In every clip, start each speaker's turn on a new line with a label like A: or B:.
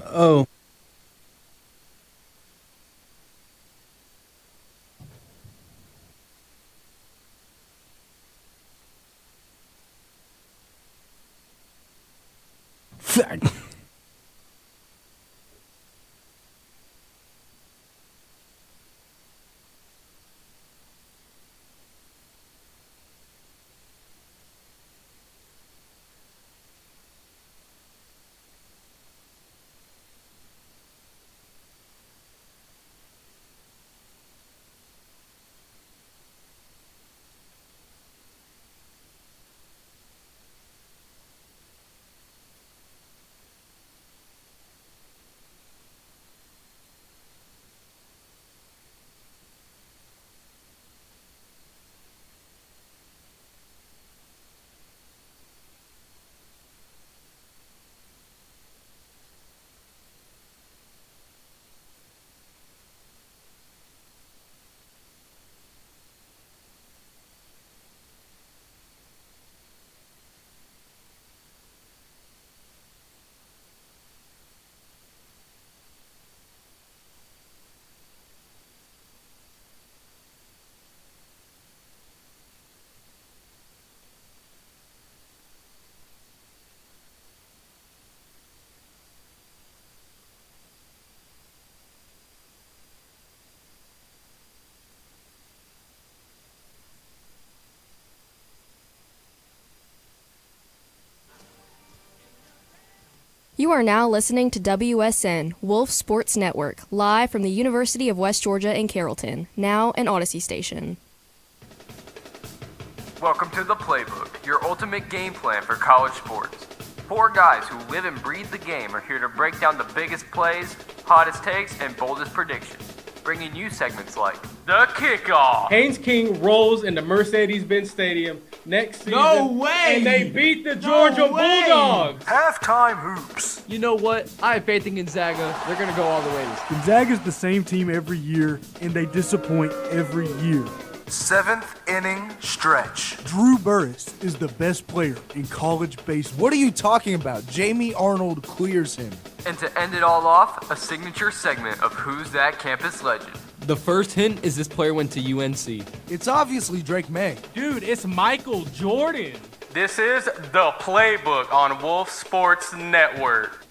A: Oh.
B: You are now listening to WSN, Wolf Sports Network, live from the University of West Georgia in Carrollton, now an Odyssey station.
C: Welcome to the Playbook, your ultimate game plan for college sports. Four guys who live and breathe the game are here to break down the biggest plays, hottest takes, and boldest predictions, bringing you segments like The Kickoff.
D: Haynes King rolls into Mercedes-Benz Stadium next season.
E: No way!
D: And they beat the Georgia Bulldogs.
F: Halftime hoops.
E: You know what? I have faith in Gonzaga. They're going to go all the way this year.
G: Gonzaga's the same team every year, and they disappoint every year.
F: Seventh inning stretch.
G: Drew Burress is the best player in college baseball.
H: What are you talking about? Jamie Arnold clears him.
C: And to end it all off, a signature segment of Who's That Campus Legend.
E: The first hint is this player went to UNC.
H: It's obviously Drake May.
D: Dude, it's Michael Jordan.
C: This is The Playbook on Wolf Sports Network.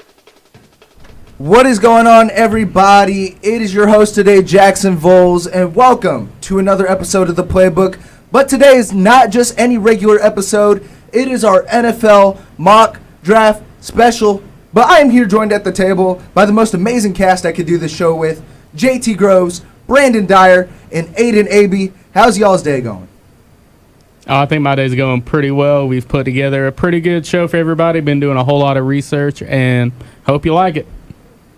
H: What is going on, everybody? It is your host today, Jackson Voles, and welcome to another episode of The Playbook. But today is not just any regular episode. It is our NFL mock draft special. But I am here joined at the table by the most amazing cast I could do this show with. JT Groves, Brandon Dyer, and Aiden Abe. How's y'all's day going?
I: I think my day's going pretty well. We've put together a pretty good show for everybody. Been doing a whole lot of research, and hope you like it.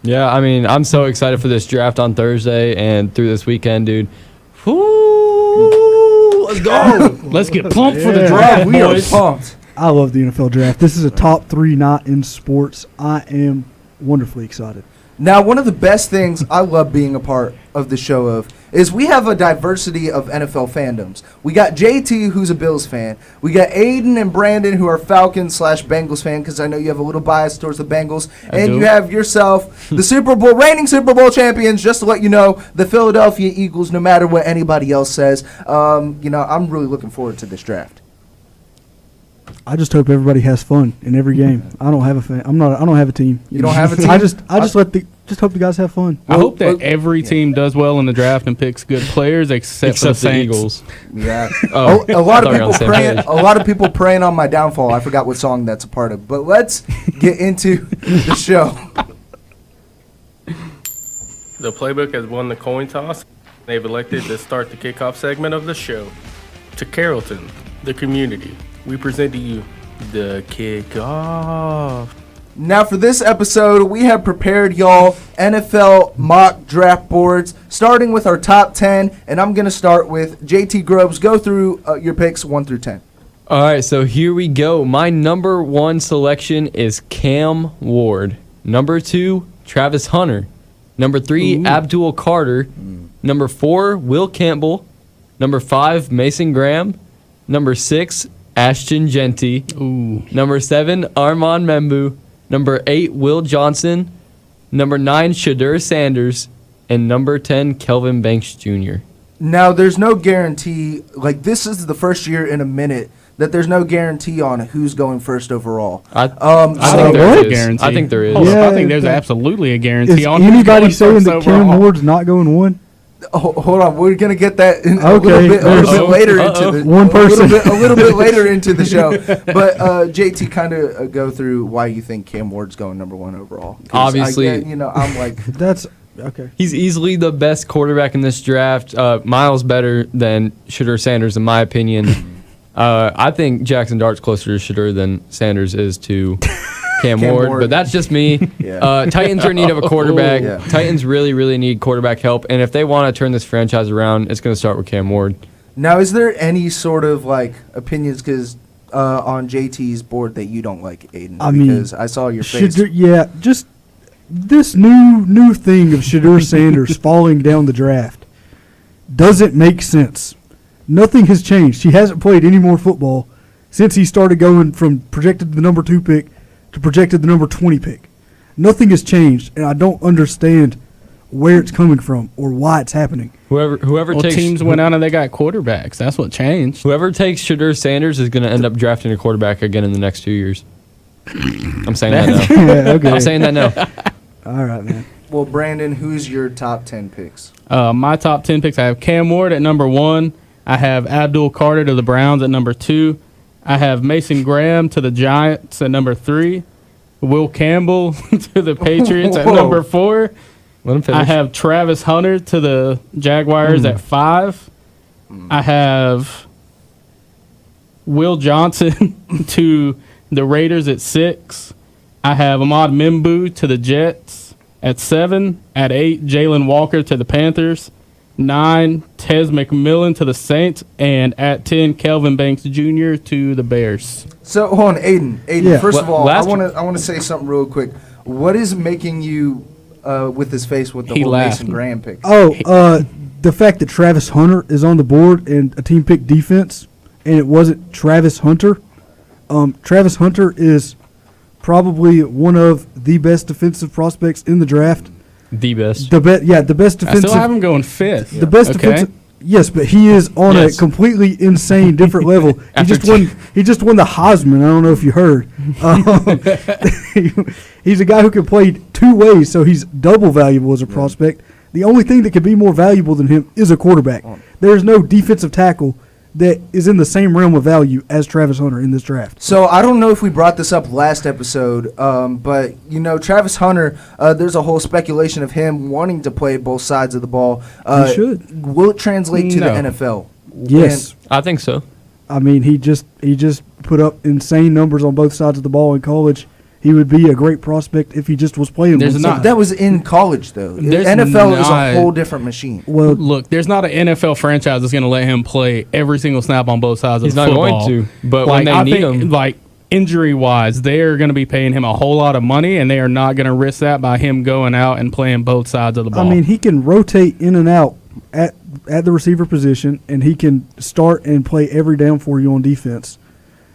J: Yeah, I mean, I'm so excited for this draft on Thursday and through this weekend, dude. Woo!
H: Let's go.
I: Let's get pumped for the draft,
H: We are
I: boys.
H: pumped.
G: I love the NFL draft. This is a top 3 not in sports. I am wonderfully excited.
H: Now, one of the best things I love being a part of the show of is we have a diversity of NFL fandoms. We got JT, who's a Bills fan. We got Aiden and Brandon, who are Falcons/Bengals fan, because I know you have a little bias towards the Bengals. And you have yourself, the reigning Super Bowl champions, just to let you know, the Philadelphia Eagles, no matter what anybody else says. I'm really looking forward to this draft.
G: I just hope everybody has fun in every game. I don't have a fan. I don't have a team.
H: You don't have a team?
G: I just hope the guys have fun.
I: I hope that every team does well in the draft and picks good players, except for the Saints.
J: Eagles.
H: Yeah.
J: Oh,
H: a lot
J: I thought we were on the same page.
H: a lot of people praying on my downfall. I forgot what song that's a part of. But let's get into the show.
D: The Playbook has won the coin toss. They've elected to start the kickoff segment of the show. To Carrollton, the community, we present to you the kickoff.
H: Now for this episode, we have prepared y'all NFL mock draft boards, starting with our top 10, and I'm going to start with JT Groves. Go through your picks 1 through 10.
J: All right, so here we go. My number 1 selection is Cam Ward. Number 2, Travis Hunter. Number 3, Abdul Carter. Number 4, Will Campbell. Number 5, Mason Graham. Number 6, Ashton Genty. Number 7, Armand Membu. Number 8, Will Johnson. number 9, Shadur Sanders, and number 10, Kelvin Banks Jr.
H: Now, there's no guarantee. Like, this is the first year in a minute that there's no guarantee on who's going first overall.
J: I
H: So-
J: think there
G: what?
J: is.
I: Guarantee.
J: I think there is.
I: Hold up,
G: Yeah,
I: I think there's
G: that-
I: absolutely a guarantee
G: Is
I: on who's
G: anybody
I: going
G: saying
I: first
G: that Cam
I: overall.
G: Ward's not going one?
H: Hold on, we're gonna get that in a
G: Okay,
H: little bit
G: there's-
H: later into the
G: One person.
H: a little bit later into the show. But JT, kind of go through why you think Cam Ward's going number 1 overall. 'Cause
J: Obviously.
H: I'm like,
G: That's okay.
J: He's easily the best quarterback in this draft. Miles better than Shadur Sanders, in my opinion. I think Jackson Dart's closer to Shadur than Sanders is to Cam Ward, but that's just me.
H: Yeah.
J: Titans are in need of a quarterback.
H: Yeah.
J: Titans really, really need quarterback help. And if they want to turn this franchise around, it's going to start with Cam Ward.
H: now is there any sort of like opinions because on JT's board that you don't like, Aiden?
G: I mean,
H: because I saw your face.
G: Just this new thing of Shadur Sanders falling down the draft doesn't make sense. Nothing has changed. He hasn't played any more football since he started going from projected the number 2 pick to projected the number 20 pick. Nothing has changed, and I don't understand where it's coming from or why it's happening.
J: Whoever
I: Well,
J: takes
I: teams went out and they got quarterbacks. That's what changed.
J: whoever takes Shadur Sanders is going to end up drafting a quarterback again in the next 2 years. I'm saying that now.
G: Yeah, okay.
J: I'm saying that now.
G: All right, man.
H: Well, Brandon, who's your top 10 picks?
I: My top 10 picks, I have Cam Ward at number 1. I have Abdul Carter to the Browns at number 2. I have Mason Graham to the Giants at number 3. Will Campbell to the Patriots at
H: Whoa.
I: number 4.
J: Let him finish.
I: I have Travis Hunter to the Jaguars at 5. I have Will Johnson to the Raiders at 6. I have Ahmad Mimbu to the Jets at 7. At 8, Jalen Walker to the Panthers. 9, Tez McMillan to the Saints. And at 10, Kelvin Banks Jr. to the Bears.
H: So, hold on, Aiden.
G: Yeah.
H: First of all, I
J: Last-
H: want to say something real quick. What is making you with his face with the
I: He
H: whole
I: laughed.
H: Mason Graham pick?
G: The fact that Travis Hunter is on the board and a team picked defense, and it wasn't Travis Hunter. Travis Hunter is probably one of the best defensive prospects in the draft.
J: The best.
G: The best
I: I
G: defensive.
I: still have him going 5th.
G: The best
I: Okay.
G: defensive. Yes, but he is on
I: Yes.
G: a completely insane different level. He
I: After
G: just won. He just won the Heisman. I don't know if you heard. He's a guy who can play 2 ways, so he's double valuable as a prospect. The only thing that could be more valuable than him is a quarterback. There's no defensive tackle that is in the same realm of value as Travis Hunter in this draft.
H: So I don't know if we brought this up last episode, but Travis Hunter. There's a whole speculation of him wanting to play both sides of the ball.
G: He should.
H: Will it translate to
I: No.
H: the NFL?
G: Yes.
J: I think so.
G: I mean, he just put up insane numbers on both sides of the ball in college. He would be a great prospect if he just was playing.
I: There's
G: both
I: not-
G: sides.
H: That was in college, though.
I: There's
H: NFL is a
I: not-
H: whole different machine.
G: Well,
I: Look, there's not an NFL franchise that's going to let him play every single snap on both sides
J: He's
I: of the
J: not
I: football.
J: going to. But when they
I: I
J: need
I: think,
J: him,
I: like injury-wise, they're going to be paying him a whole lot of money, and they are not going to risk that by him going out and playing both sides of the ball.
G: I mean, he can rotate in and out at the receiver position, and he can start and play every down for you on defense.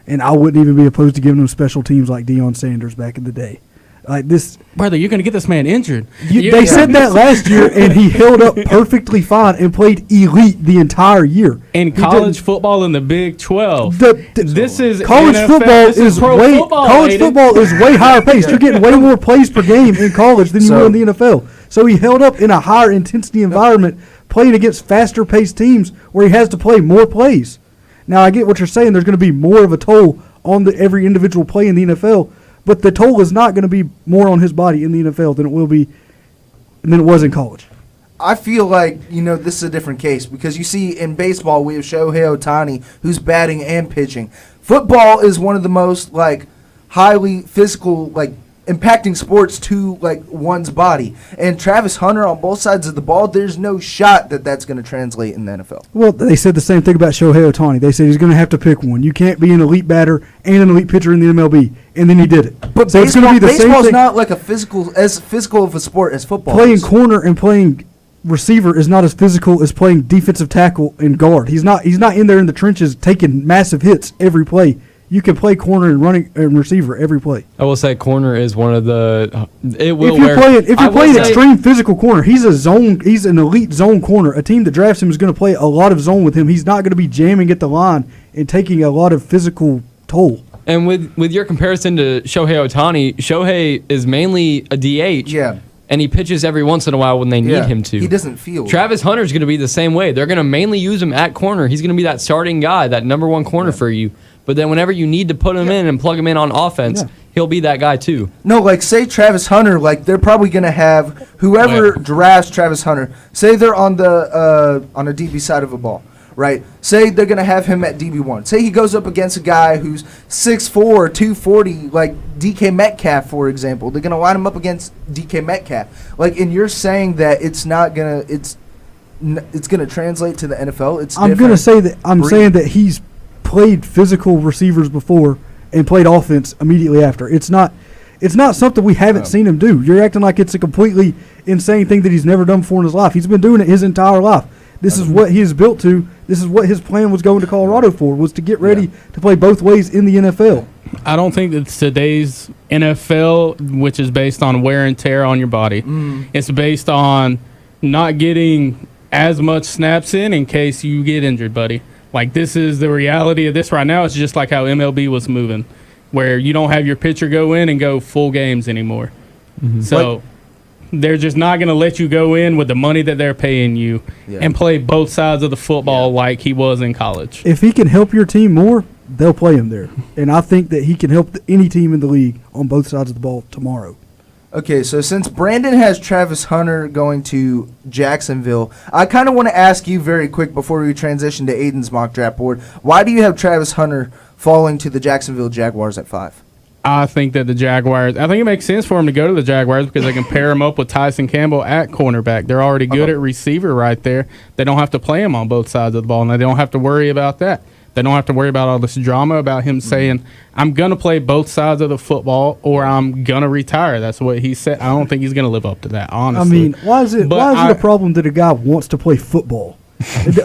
G: And I wouldn't even be opposed to giving him special teams like Deion Sanders back in the day. Like this,
I: brother, you're going to get this man injured.
G: they said that last year, and he held up perfectly fine and played elite the entire year.
I: In
G: He
I: college
G: didn't-
I: football in the Big 12.
G: this
I: is
G: college
I: NFL,
G: football
I: this is pro
G: way
I: football,
G: college
I: Aiden.
G: football is way higher paced. You're getting way more plays per game in college than you
H: So-
G: will in the NFL. So he held up in a higher intensity environment, playing against faster paced teams where he has to play more plays. Now I get what you're saying. There's going to be more of a toll on every individual play in the NFL, but the toll is not going to be more on his body in the NFL than it was in college.
H: I feel like, this is a different case because you see in baseball we have Shohei Ohtani who's batting and pitching. Football is one of the most highly physical impacting sports to one's body. And Travis Hunter on both sides of the ball, there's no shot that that's going to translate in the NFL.
G: Well, they said the same thing about Shohei Ohtani. They said he's going to have to pick one. You can't be an elite batter and an elite pitcher in the MLB, and then he did it.
H: But
G: so it's going to be the same
H: baseball's
G: thing.
H: not as physical of a sport as football
G: Playing
H: is.
G: corner and playing receiver is not as physical as playing defensive tackle and guard. He's not in there in the trenches taking massive hits every play. You can play corner and running and receiver every play.
J: I will say corner is one of the. It will.
G: If you're playing extreme physical corner, he's an elite zone corner. A team that drafts him is going to play a lot of zone with him. He's not going to be jamming at the line and taking a lot of physical toll.
J: And with your comparison to Shohei Ohtani, Shohei is mainly a DH.
H: Yeah.
J: And he pitches every once in a while when they need him to.
H: He doesn't feel.
J: Travis Hunter's going to be the same way. They're going to mainly use him at corner. He's going to be that starting guy, that number one corner for you. But then whenever you need to put him in and plug him in on offense, he'll be that guy too.
H: No, like say Travis Hunter, like they're probably going to have whoever drafts Travis Hunter, say they're on the DB side of a ball, right? Say they're going to have him at DB1. Say he goes up against a guy who's 6'4", 240, like DK Metcalf, for example. They're going to line him up against DK Metcalf. Like, and you're saying that it's not going to, it's going to translate to the NFL?
G: I'm going to say that, I'm saying that he's played physical receivers before and played offense immediately after. It's not something we haven't seen him do. You're acting like it's a completely insane thing that he's never done before in his life. He's been doing it his entire life. This is what he is built to. This is what his plan was going to Colorado for, was to get ready to play both ways in the NFL.
I: I don't think that today's NFL, which is based on wear and tear on your body, it's based on not getting as much snaps in case you get injured, buddy. Like, this is the reality of this right now. It's just like how MLB was moving, where you don't have your pitcher go in and go full games anymore. So they're just not going to let you go in with the money that they're paying you and play both sides of the football like he was in college.
G: If he can help your team more, they'll play him there. And I think that he can help any team in the league on both sides of the ball tomorrow.
H: Okay, so since Brandon has Travis Hunter going to Jacksonville, I kind of want to ask you very quick before we transition to Aiden's mock draft board, why do you have Travis Hunter falling to the Jacksonville Jaguars at 5?
I: I think that I think it makes sense for him to go to the Jaguars because they can pair him up with Tyson Campbell at cornerback. They're already good at receiver right there. They don't have to play him on both sides of the ball, and they don't have to worry about that. They don't have to worry about all this drama about him saying, I'm going to play both sides of the football or I'm going to retire. That's what he said. I don't think he's going to live up to that, honestly.
G: I mean, why is it a problem that a guy wants to play football? It's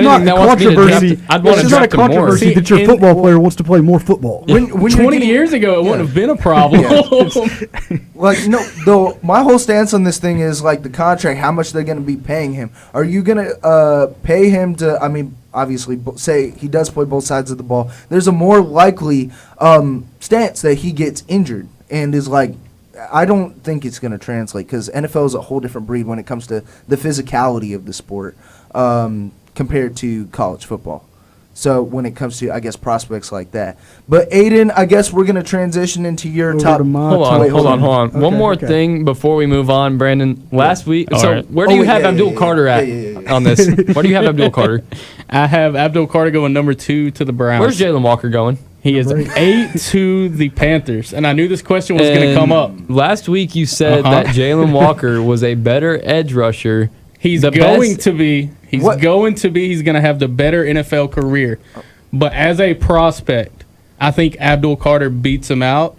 G: not a controversy. It's not a controversy that your football player wants to play more football.
I: When 20 years ago, it wouldn't have been a problem.
H: Like, no, though, my whole stance on this thing is, like, the contract, how much they're going to be paying him. Are you going to pay him to, I mean, obviously, say he does play both sides of the ball. There's a more likely stance that he gets injured and is like, I don't think it's going to translate because NFL is a whole different breed when it comes to the physicality of the sport compared to college football. So when it comes to, I guess, prospects like that. But Aiden, I guess we're going to transition into your top.
J: Hold on. Okay, one more thing before we move on, Brandon. Last week, where do you have Abdul Carter at on this? Where do you have Abdul Carter?
I: I have Abdul Carter going number 2 to the Browns.
J: Where's Jalen Walker going?
I: He is 8 to the Panthers, and I knew this question was going to come up.
J: Last week you said that Jalen Walker was a better edge rusher.
I: He's going to be. He's going to have the better NFL career. But as a prospect, I think Abdul Carter beats him out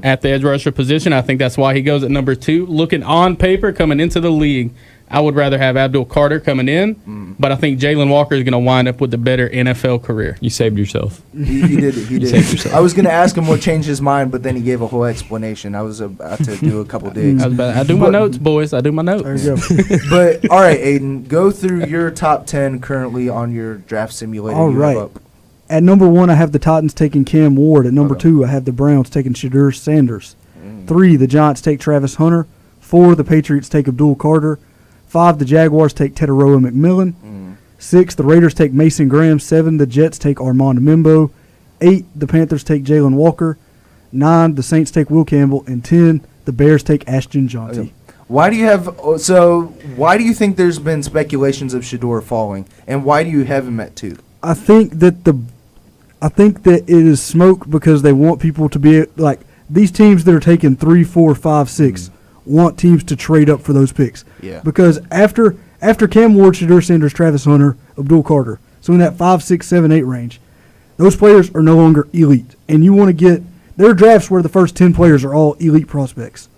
I: at the edge rusher position. I think that's why he goes at number 2. Looking on paper, coming into the league, I would rather have Abdul Carter coming in, but I think Jalen Walker is going to wind up with the better NFL career.
J: You saved yourself.
H: He did it. He did. Saved yourself. I was going to ask him what changed his mind, but then he gave a whole explanation. I was about to do a couple digs.
I: I do my notes, boys. I do my notes.
H: There you go. But, all right, Aiden, go through your top 10 currently on your draft simulator.
G: All right. At number 1, I have the Titans taking Cam Ward. At number 2, I have the Browns taking Shadur Sanders. 3, the Giants take Travis Hunter. 4, the Patriots take Abdul Carter. 5, the Jaguars take Teteroa McMillan. 6, the Raiders take Mason Graham. 7, the Jets take Armand Mimbo. 8, the Panthers take Jalen Walker. 9, the Saints take Will Campbell. And 10, the Bears take Ashton Jonty.
H: Why do you think there's been speculations of Shedeur falling, and why do you have him at 2?
G: I think that it is smoke because they want people to be like these teams that are taking 3, 4, 5, 6 want teams to trade up for those picks.
H: Yeah. Because
G: after Cam Ward, Shadur Sanders, Travis Hunter, Abdul Carter, so in that 5, 6, 7, 8 range, those players are no longer elite, and you want to get there are drafts where the first 10 players are all elite prospects.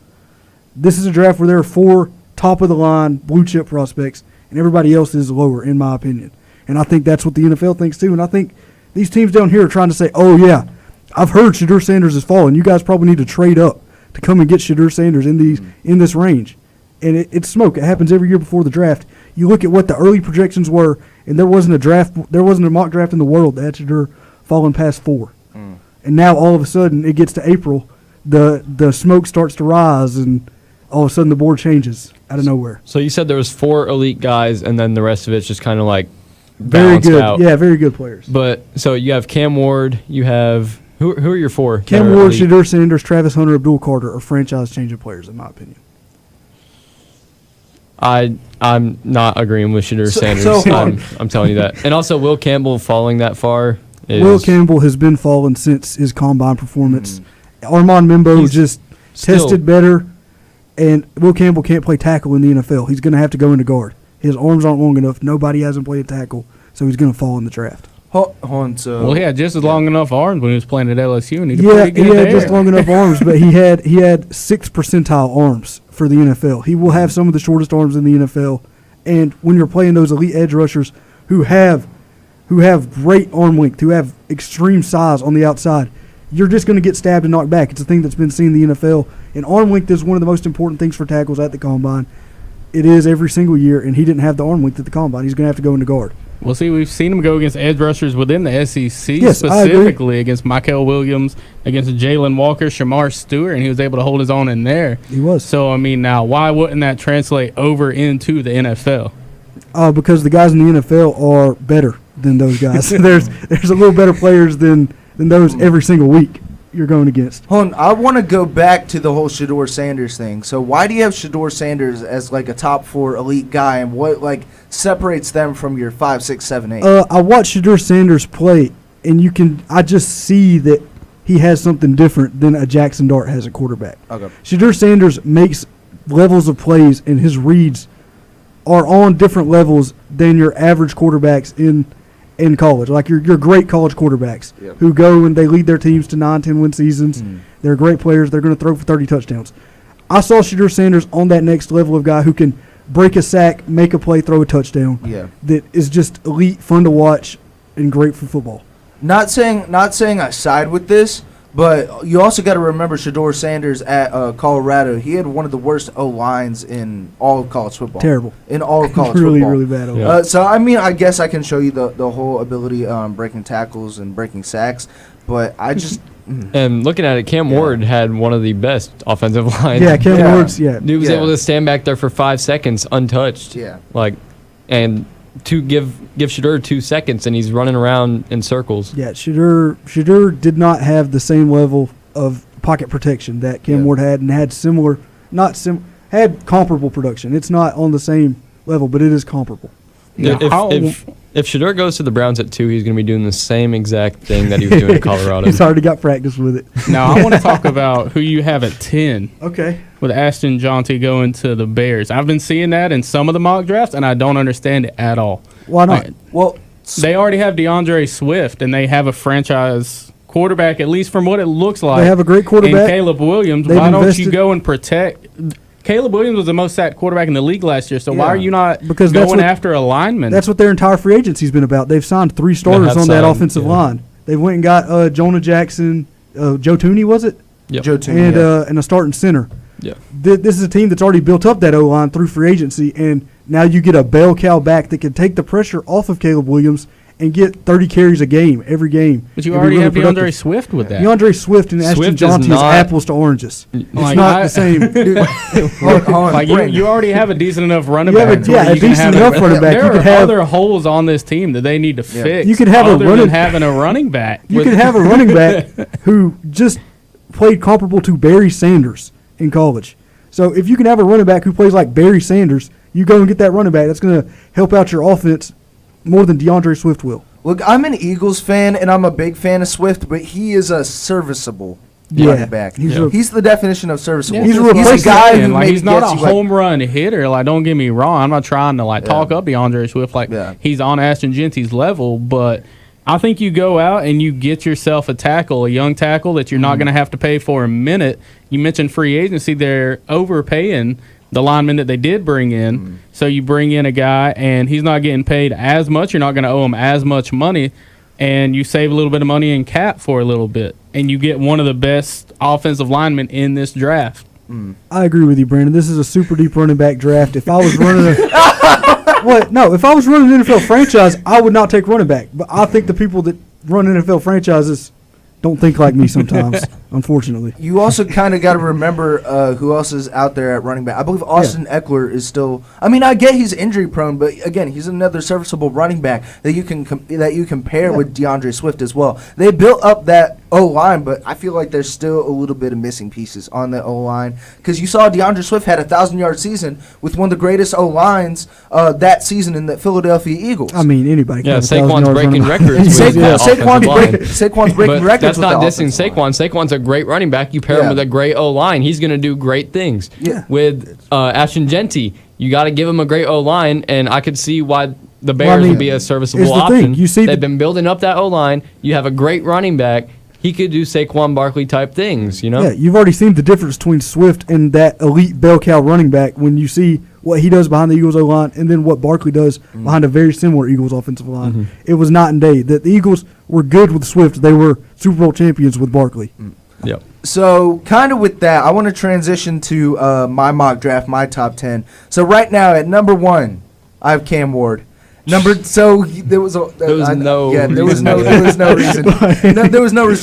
G: This is a draft where there are 4 top-of-the-line blue-chip prospects, and everybody else is lower, in my opinion. And I think that's what the NFL thinks, too. And I think These teams down here are trying to say, oh, yeah, I've heard Shadur Sanders is falling. You guys probably need to trade up to come and get Shadur Sanders in this range. And it's smoke. It happens every year before the draft. You look at what the early projections were, and there wasn't a mock draft in the world that had Shadur falling past 4. And now all of a sudden it gets to April, the smoke starts to rise, and all of a sudden the board changes out of nowhere.
J: So you said there was 4 elite guys, and then the rest of it's just kind of like
G: Very
J: balanced
G: good.
J: out.
G: Yeah, very good players.
J: But so you have Cam Ward. You have who are your 4?
G: Cam
J: that are
G: Ward,
J: elite?
G: Shadur Sanders, Travis Hunter, Abdul Carter are franchise-changing players, in my opinion.
J: I'm not agreeing with Shadur Sanders.
H: so-
J: I'm telling you that. And also Will Campbell falling that far.
G: Will Campbell has been falling since his combine performance. Armand Mimbo
J: He's
G: just
J: still-
G: tested better, and Will Campbell can't play tackle in the NFL. He's going to have to go into guard. His arms aren't long enough. Nobody hasn't played tackle, so he's going to fall in the draft.
H: Hold on, so
I: Well, he had just as long enough arms when he was playing at LSU, and he did
G: Yeah,
I: pretty
G: he
I: good
G: had
I: there.
G: just long enough arms, but he had 6th percentile arms for the NFL. He will have some of the shortest arms in the NFL, and when you're playing those elite edge rushers who have great arm length, who have extreme size on the outside, you're just going to get stabbed and knocked back. It's a thing that's been seen in the NFL, and arm length is one of the most important things for tackles at the combine. It is every single year, and he didn't have the arm length at the combine. He's going to have to go into guard.
I: Well, see, we've seen him go against edge rushers within the SEC,
G: Yes, I agree.
I: specifically against Michael Williams, against Jalen Walker, Shamar Stewart, and he was able to hold his own in there.
G: He was.
I: So, I mean, now, why wouldn't that translate over into the NFL?
G: Because the guys in the NFL are better than those guys. there's a little better players than those every single week you're going against.
H: hold on. I want to go back to the whole Shadur Sanders thing. So why do you have Shadur Sanders as like a top 4 elite guy, and what like separates them from your 5, 6, 7, 8?
G: I watched Shadur Sanders play, and I just see that he has something different than a Jackson Dart has at quarterback.
H: Okay.
G: Shadur Sanders makes levels of plays, and his reads are on different levels than your average quarterbacks in college. Like your great college quarterbacks who go and they lead their teams to 9, 10 win seasons. They're great players. They're going to throw for 30 touchdowns. I saw Shadur Sanders on that next level of guy who can break a sack, make a play, throw a touchdown.
H: Yeah.
G: That is just elite, fun to watch, and great for football.
H: Not saying I side with this, but you also got to remember Shadur Sanders at Colorado. He had one of the worst O-lines in all of college football.
G: Terrible.
H: In all of college
G: really,
H: football.
G: really bad.
J: Yeah.
H: So, I mean, I guess I can show you the whole ability breaking tackles and breaking sacks, but I just...
J: And looking at it, Cam Ward had one of the best offensive lines.
G: Yeah, Cam
H: Yeah.
G: Ward's, yeah.
J: Dude was
H: Yeah.
J: able to stand back there for 5 seconds untouched.
H: Yeah.
J: Like, and to give Shadur 2 seconds, and he's running around in circles.
G: Yeah, Shadur did not have the same level of pocket protection that Cam Ward had, and had had comparable production. It's not on the same level, but it is comparable.
I: Yeah.
J: If Shadur goes to the Browns at 2, he's going to be doing the same exact thing that he was doing in Colorado.
G: He's already got practice with it.
I: Now, I want to talk about who you have at 10
G: Okay.
I: with Ashton Jaunty going to the Bears. I've been seeing that in some of the mock drafts, and I don't understand it at all.
G: Why not?
H: Well,
I: They already have DeAndre Swift, and they have a franchise quarterback, at least from what it looks like.
G: They have a great quarterback.
I: And Caleb Williams.
G: They've
I: Why don't you
G: invested-
I: go and protect? Caleb Williams was the most sacked quarterback in the league last year, so why
H: Yeah.
I: are you not
G: Because that's
I: going
G: what-
I: after a lineman?
G: That's what their entire free agency's been about. They've signed 3 starters
J: have
G: on that
J: signed,
G: offensive
J: yeah.
G: line. They went and got Jonah Jackson, Joe Tooney, was it?
J: Yep.
H: Joe Tooney,
G: And a starting center.
J: Yeah.
G: This is a team that's already built up that O-line through free agency, and now you get a bell cow back that can take the pressure off of Caleb Williams and get 30 carries a game, every game.
I: but you
G: and be
I: already
G: really
I: have DeAndre
G: productive.
I: Swift with that.
G: DeAndre Swift and Ashton
J: Swift is
G: Jaunty is
J: not-
G: apples to oranges. It's
I: Like,
G: not
I: I-
G: the same.
H: hold on,
I: Like you already have a decent enough running
G: You have a-
I: back. to
G: yeah,
I: where
G: a
I: you can
G: decent
I: have
G: enough running back.
I: There
G: You
I: are
G: could have-
I: other holes on this team that they need to fix.
G: You could have a
I: other
G: running-
I: than having a running back.
G: You could have a running back who just played comparable to Barry Sanders in college. So if you can have a running back who plays like Barry Sanders, you go and get that running back. That's going to help out your offense more than DeAndre Swift will.
H: Look, I'm an Eagles fan, and I'm a big fan of Swift, but he is a serviceable
G: Yeah.
H: running back.
G: He's
H: He's the definition of serviceable.
G: He's a
H: a
G: replacement.
H: guy who
I: like
H: maybe
I: he's not
H: gets
I: a
H: you, like,
I: home run hitter. Like, don't get me wrong. I'm not trying to talk up DeAndre Swift. Like he's on Ashton Genty's level, but I think you go out and you get yourself a tackle, a young tackle that you're not going to have to pay for a minute. You mentioned free agency; they're overpaying the lineman that they did bring in. So you bring in a guy and he's not getting paid as much. You're not going to owe him as much money. and you save a little bit of money in cap for a little bit, and you get one of the best offensive linemen in this draft.
G: I agree with you, Brandon. This is a super deep running back draft. If I was running if I was running an NFL franchise, I would not take running back. But I think the people that run NFL franchises don't think like me sometimes, unfortunately.
H: You also kind of got to remember who else is out there at running back. I believe Austin Eckler is still. I mean, I get he's injury prone, but again, he's another serviceable running back that you can compare with DeAndre Swift as well. They built up that O line, but I feel like there's still a little bit of missing pieces on the O line because you saw DeAndre Swift had a 1,000-yard season with one of the greatest O lines that season in the Philadelphia Eagles.
G: I mean, anybody can have
J: Saquon's
G: 1,000
J: breaking
G: yards running.
J: records.
H: Saquon's breaking
J: But
H: records.
J: that's
H: with
J: not
H: the
J: dissing
H: offensive line.
J: Saquon. Saquon's a great running back. You pair him
H: Yeah.
J: with a great O line, he's going to do great things.
H: Yeah.
J: With Ashton Genty, you got to give him a great O line, and I could see why the Bears would be a serviceable
G: here's the
J: option.
G: thing, you see
J: They've been building up that O line. You have a great running back. He could do Saquon Barkley type things, you know?
G: Yeah, you've already seen the difference between Swift and that elite bell cow running back when you see what he does behind the Eagles O-line and then what Barkley does behind a very similar Eagles offensive line. It was night and day. The Eagles were good with Swift. They were Super Bowl champions with Barkley.
J: Yep.
H: So, kind of with that, I want to transition to my mock draft, my top 10. So, right now at number 1, I have Cam Ward. There was no reason. There was no reason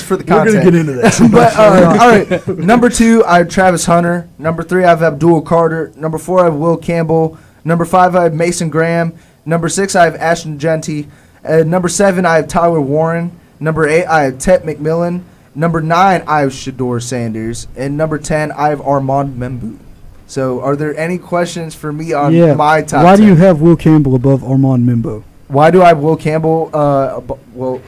H: for the content.
G: We're going to get into that.
H: But all right, number 2, I have Travis Hunter. Number 3, I have Abdul Carter. Number 4, I have Will Campbell. Number 5, I have Mason Graham. Number 6, I have Ashton Genty. Number 7, I have Tyler Warren. Number 8, I have Tet McMillan. Number 9, I have Shador Sanders. And number 10, I have Armand Membu. So, are there any questions for me on my top 10?
G: Why do you have Will Campbell above Armand Membo?
H: Why do I have Will Campbell?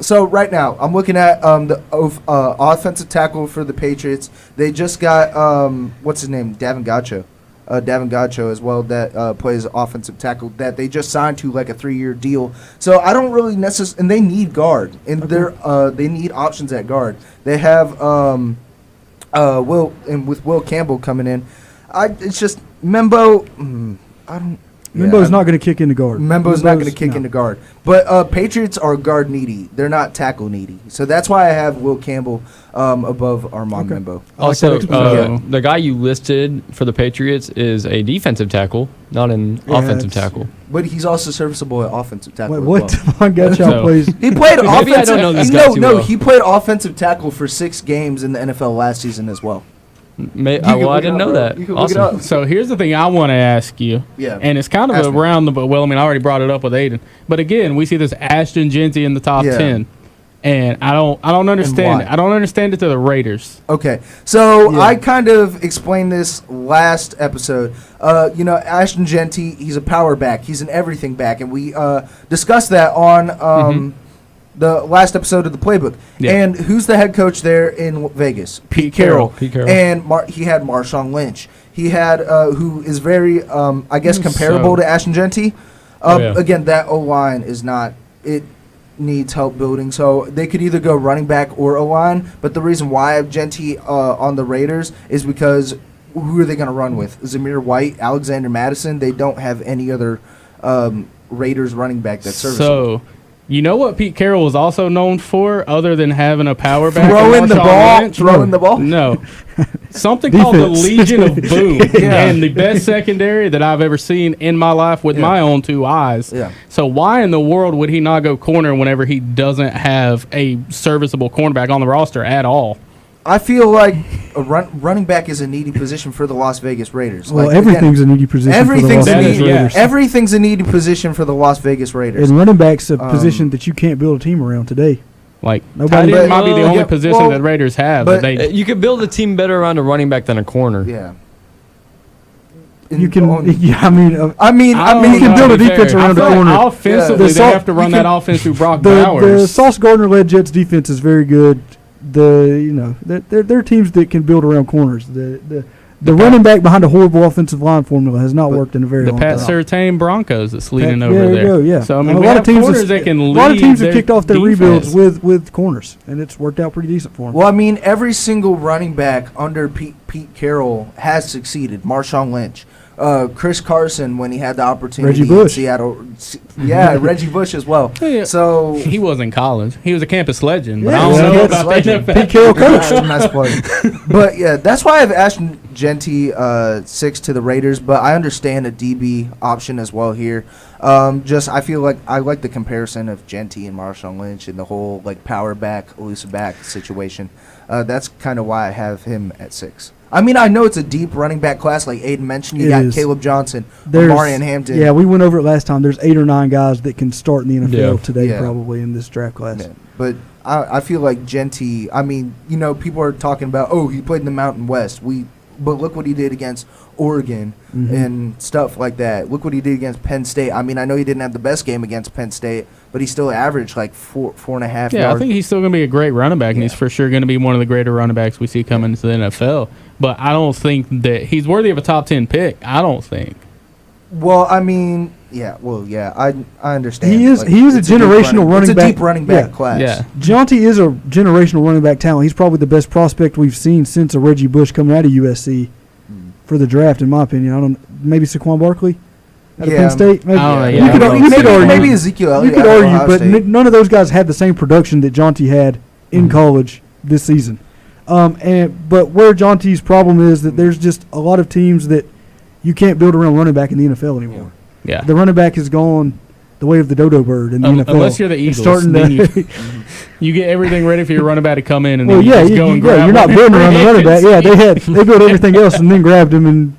H: So right now, I'm looking at the offensive tackle for the Patriots. They just got, what's his name? Davin Godcho as well, that plays offensive tackle that they just signed to like a 3-year deal. So I don't really necessarily, and they need guard, and they need options at guard. They have with Will Campbell coming in. It's just Membo.
G: Membo's not going to kick into guard.
H: Membo's not going to kick into guard. But Patriots are guard needy. They're not tackle needy. So that's why I have Will Campbell above Armand Membo.
J: Also, the guy you listed for the Patriots is a defensive tackle, not an offensive tackle.
H: But he's also serviceable at offensive tackle.
G: Wait, what?
H: as well.
G: Devon plays.
H: He played
J: Maybe I don't know this guy too well.
H: he played offensive tackle for 6 games in the NFL last season as well.
J: I didn't know that.
H: You can look it
J: Awesome.
H: up.
I: So here's the thing I want to ask you.
H: Yeah.
I: And it's kind of
H: Ask me.
I: around the, well, I mean, I already brought it up with Aiden. But again, we see this Ashton Genty in the top 10. And I don't understand
H: why?
I: it. I don't understand it to the Raiders.
H: Okay, so I kind of explained this last episode. Ashton Genty, he's a power back. He's an everything back, and we discussed that on the last episode of the Playbook. Yeah. And who's the head coach there in Vegas?
I: Pete Carroll.
H: And he had Marshawn Lynch. He had who is very, comparable to Ashton Genty. Again, that O-line is not – it needs help building. So they could either go running back or O-line. But the reason why I have Genty on the Raiders is because who are they going to run with? Zamir White, Alexander Madison. They don't have any other Raiders running back that's serviceable.
I: So – you know what Pete Carroll was also known for, other than having a power back?
H: Throwing the ball?
I: No. Something called the Legion of Boom. And the best secondary that I've ever seen in my life with my own 2 eyes.
H: Yeah.
I: So why in the world would he not go corner whenever he doesn't have a serviceable cornerback on the roster at all?
H: I feel like a running back is a needy position for the Las Vegas Raiders.
G: Well, everything's a needy position for the Las Vegas Raiders.
H: Everything's a needy position for the Las Vegas Raiders.
G: And running back's a position that you can't build a team around today.
I: Like,
G: Nobody-
I: tight end might be the only
H: Yeah,
I: position
H: well,
I: that Raiders have.
H: but-
I: But they,
J: You could build a team better around a running back than a corner.
H: Yeah.
G: You can, you
H: I mean,
G: can
I: know,
G: build a
I: to be
G: defense
I: fair.
G: around
I: I
G: a
I: feel like
G: corner.
I: offensively,
G: The
I: they have to run that offense through Brock Bowers.
G: The Sauce Gardner-led Jets defense is very good. They're teams that can build around corners. The running back behind a horrible offensive line formula has not worked in a very
I: the
G: long
I: Pat
G: time.
I: Surtain Broncos that's leading over
G: there
I: there.
G: you go, yeah.
I: So I mean,
G: a
I: we
G: lot
I: have
G: of teams
I: corners that can lead.
G: A lot of teams have
I: their
G: kicked off their
I: defense.
G: rebuilds with corners, and it's worked out pretty decent for them.
H: well, I mean, every single running back under Pete Carroll has succeeded. Marshawn Lynch, Chris Carson when he had the opportunity
G: Reggie Bush.
H: in Seattle. Yeah, Reggie Bush as well.
I: Yeah.
H: So
I: He was in college. He was a campus legend, but
H: Yeah,
I: I don't
H: he was a
I: know
H: campus
I: about
H: legend.
I: the
G: Pete Carroll coach.
H: nice play. But yeah, that's why I have Ashton Genty 6 to the Raiders. But I understand a DB option as well here. I feel like I like the comparison of Genty and Marshawn Lynch and the whole like power back, elusive back situation. That's kind of why I have him at 6. I mean, I know it's a deep running back class, like Aiden mentioned. You
G: It
H: got
G: is.
H: Caleb Johnson,
G: There's-
H: Omarion Hampton.
G: Yeah, we went over it last time. There's 8 or 9 guys that can start in the NFL
I: Yeah.
G: today,
H: Yeah.
G: probably in this draft class.
H: Yeah, but I feel like Genty. I mean, people are talking about, oh, he played in the Mountain West. But look what he did against Oregon and stuff like that. Look what he did against Penn State. I mean, I know he didn't have the best game against Penn State, but he still averaged like 4.5
I: Yeah,
H: yards.
I: I think he's still going to be a great running back, and
H: Yeah.
I: he's for sure going to be one of the greater running backs we see coming into the NFL. But I don't think that he's worthy of a top 10 pick. I don't think.
H: Well, I mean, I understand.
G: He is a
H: it's deep
G: generational running
H: It's
G: back.
H: a deep running back
G: Yeah.
H: class.
I: Yeah.
G: Jonty is a generational running back talent. He's probably the best prospect we've seen since a Reggie Bush coming out of USC for the draft, in my opinion. Maybe Saquon Barkley out of
H: Yeah.
G: Penn State. Maybe.
I: I don't know,
G: You
I: yeah,
G: could
I: I don't
G: argue-
I: know.
H: Maybe Ezekiel
G: You
H: Elliott
G: could
H: out of
G: argue,
H: Ohio
G: but
H: State.
G: none of those guys had the same production that Jonty had in college this season. But where Jonty's problem is that there's just a lot of teams that you can't build around running back in the NFL anymore.
I: Yeah.
G: The running back has gone the way of the dodo bird in the NFL.
I: Unless you're the
G: It's
I: Eagles,
G: starting
I: then
G: to
I: you get everything ready for your running back to come in, and
G: well,
I: then you
G: yeah,
I: just go and grab
G: you're not
I: one.
G: building around the running back. Yeah, they built everything else and then grabbed him, and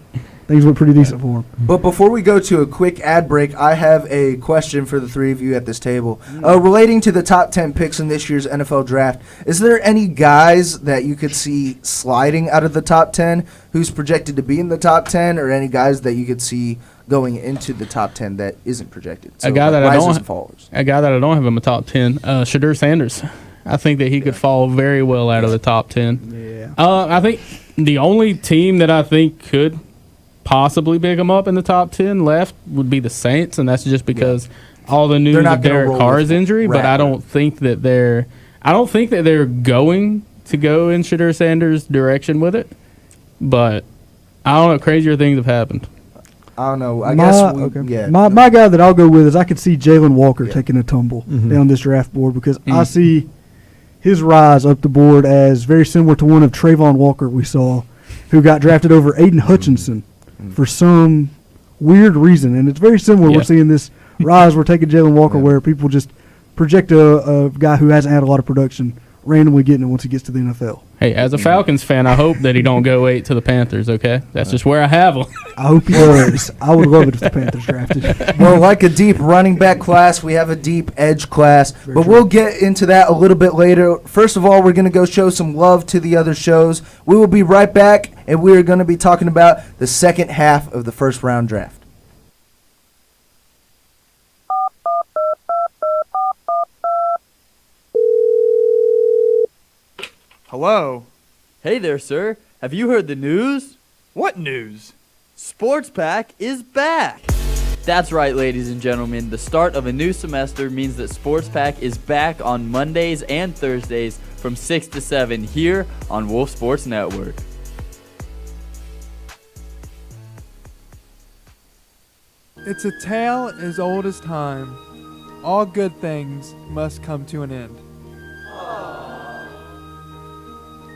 G: things went pretty decent for him.
H: But before we go to a quick ad break, I have a question for the three of you at this table. Relating to the top 10 picks in this year's NFL draft, is there any guys that you could see sliding out of the top 10 who's projected to be in the top 10, or any guys that you could see going into the top 10 that isn't projected? So
I: A guy that I
H: risers
I: don't
H: and fallers.
I: A guy that I don't have in my top 10, Shadur Sanders. I think that he could fall very well out of the top 10.
G: Yeah.
I: I think the only team that I think could possibly pick him up in the top 10 left would be the Saints, and that's just because all the news
H: not
I: of
H: gonna
I: Derek
H: roll
I: Carr's
H: with
I: injury. But I
H: Rattler.
I: don't think that they're going to go in Shadur Sanders' direction with it. But I don't know. Crazier things have happened.
H: I don't know. I guess yeah.
G: My guy that I'll go with is I could see Jalen Walker taking a tumble down this draft board because I see his rise up the board as very similar to one of Trayvon Walker we saw, who got drafted over Aiden Hutchinson for some weird reason. And it's very similar.
I: Yeah.
G: We're seeing this rise. We're taking Jalen Walker where people just project a guy who hasn't had a lot of production randomly getting it once he gets to the NFL.
I: Hey, as a Falcons fan, I hope that he don't go 8 to the Panthers, okay? That's just where I have him.
G: I hope he does. I would love it if the Panthers drafted.
H: Well, like a deep running back class, we have a deep edge class, but we'll get into that a little bit later. First of all, we're going to go show some love to the other shows. We will be right back, and we are going to be talking about the second half of the first round draft.
A: Hello?
K: Hey there, sir. Have you heard the news?
A: What news?
K: Sports Pack is back! That's right, ladies and gentlemen. The start of a new semester means that Sports Pack is back on Mondays and Thursdays from 6 to 7 here on Wolf Sports Network.
A: It's a tale as old as time. All good things must come to an end.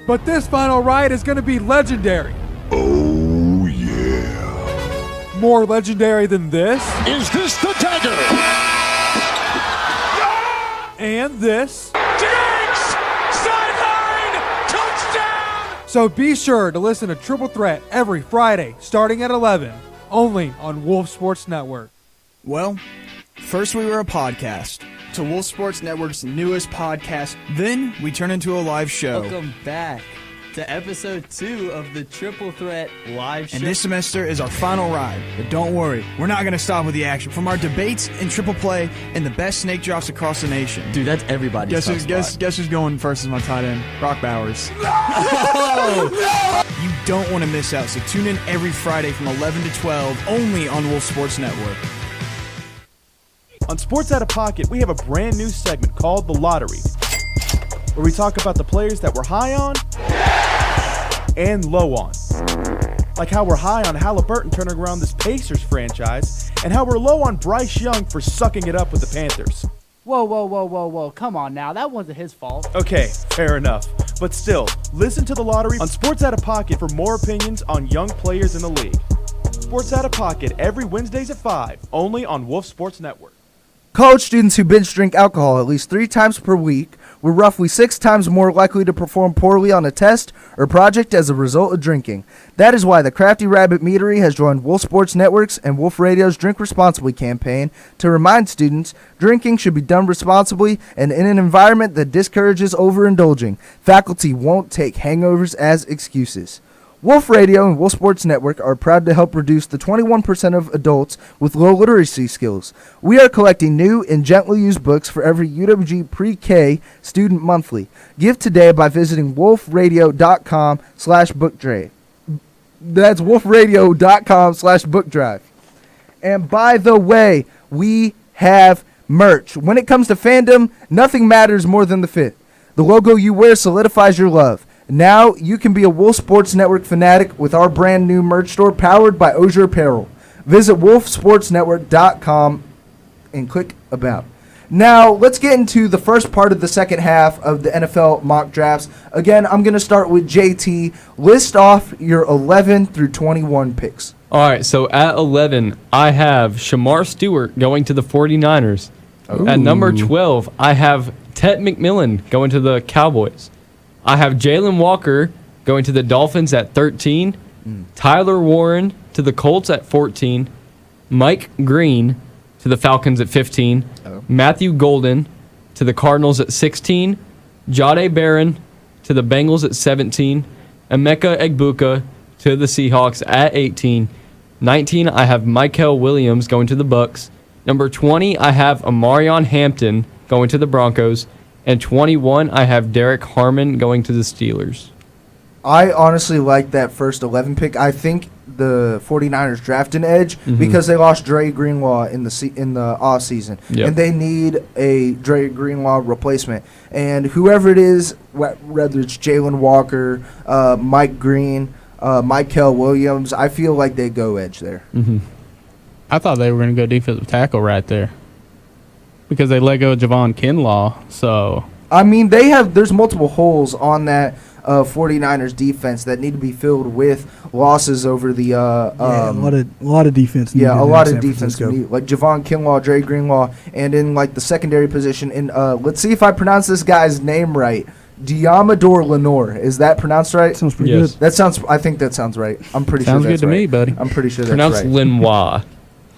A: But this final ride is going to be legendary.
L: Oh, yeah.
A: More legendary than this.
L: Is this the dagger?
A: And this.
L: Diggs! Sideline! Touchdown!
A: So be sure to listen to Triple Threat every Friday starting at 11, only on Wolf Sports Network.
M: Well, first we were a podcast to Wolf Sports Network's newest podcast. Then we turned into a live show.
K: Welcome back to episode 2 of the Triple Threat live show.
M: And this semester is our final ride. But don't worry, we're not going to stop with the action. From our debates in triple play and the best snake drops across the nation.
K: Dude, that's everybody's
M: Guess who's going first as my tight end? Brock Bowers. You don't want to miss out, so tune in every Friday from 11 to 12 only on Wolf Sports Network.
N: On Sports Out of Pocket, we have a brand new segment called The Lottery, where we talk about the players that we're high on and low on. like how we're high on Halliburton turning around this Pacers franchise, and how we're low on Bryce Young for sucking it up with the Panthers.
E: Whoa. Come on now. That wasn't his fault.
N: Okay, fair enough. But still, listen to the lottery on Sports Out of Pocket for more opinions on young players in the league. Sports Out of Pocket every Wednesdays at 5, only on Wolf Sports Network.
H: College students who binge drink alcohol at least 3 times per week were roughly 6 times more likely to perform poorly on a test or project as a result of drinking. That is why the Crafty Rabbit Meadery has joined Wolf Sports Networks and Wolf Radio's Drink Responsibly campaign to remind students drinking should be done responsibly and in an environment that discourages overindulging. Faculty won't take hangovers as excuses. Wolf Radio and Wolf Sports Network are proud to help reduce the 21% of adults with low literacy skills. We are collecting new and gently used books for every UWG pre-K student monthly. Give today by visiting wolfradio.com/bookdrive. That's wolfradio.com/bookdrive. And by the way, we have merch. When it comes to fandom, nothing matters more than the fit. The logo you wear solidifies your love. Now you can be a Wolf Sports Network fanatic with our brand new merch store powered by Osier Apparel. Visit wolfsportsnetwork.com and click About. Now let's get into the first part of the second half of the NFL mock drafts. Again, I'm going to start with JT. List off your 11 through 21 picks.
J: All right, so at 11, I have Shamar Stewart going to the 49ers.
G: Ooh.
J: At number 12, I have Ted McMillan going to the Cowboys. I have Jalen Walker going to the Dolphins at 13, Tyler Warren to the Colts at 14, Mike Green to the Falcons at 15, Matthew Golden to the Cardinals at 16, Jahdae Barron to the Bengals at 17, Emeka Egbuka to the Seahawks at 18, 19 I have Michael Williams going to the Bucks, number 20 I have Amarion Hampton going to the Broncos, and 21, I have Derek Harmon going to the Steelers.
H: I honestly like that first 11 pick. I think the 49ers draft an edge because they lost Dre Greenlaw in the offseason.
J: Yep.
H: And they need a Dre Greenlaw replacement. And whoever it is, whether it's Jalen Walker, Mike Green, Michael Williams, I feel like they go edge there.
I: I thought they were going to go defensive tackle right there because they let go of Javon Kinlaw. So
H: I mean, there's multiple holes on that 49ers defense that need to be filled with losses over the
G: a lot of defense.
H: Yeah, a lot of defense like Javon Kinlaw, Dre Greenlaw, and in like the secondary position. In let's see if I pronounce this guy's name right. Diamador Lenore. Is that pronounced right?
G: Sounds pretty good.
H: I think that sounds right. I'm pretty
I: sounds
H: sure that's
I: good to
H: right.
I: me, buddy.
H: I'm pretty sure
J: Pronounced
H: that's right.
J: Lenoir.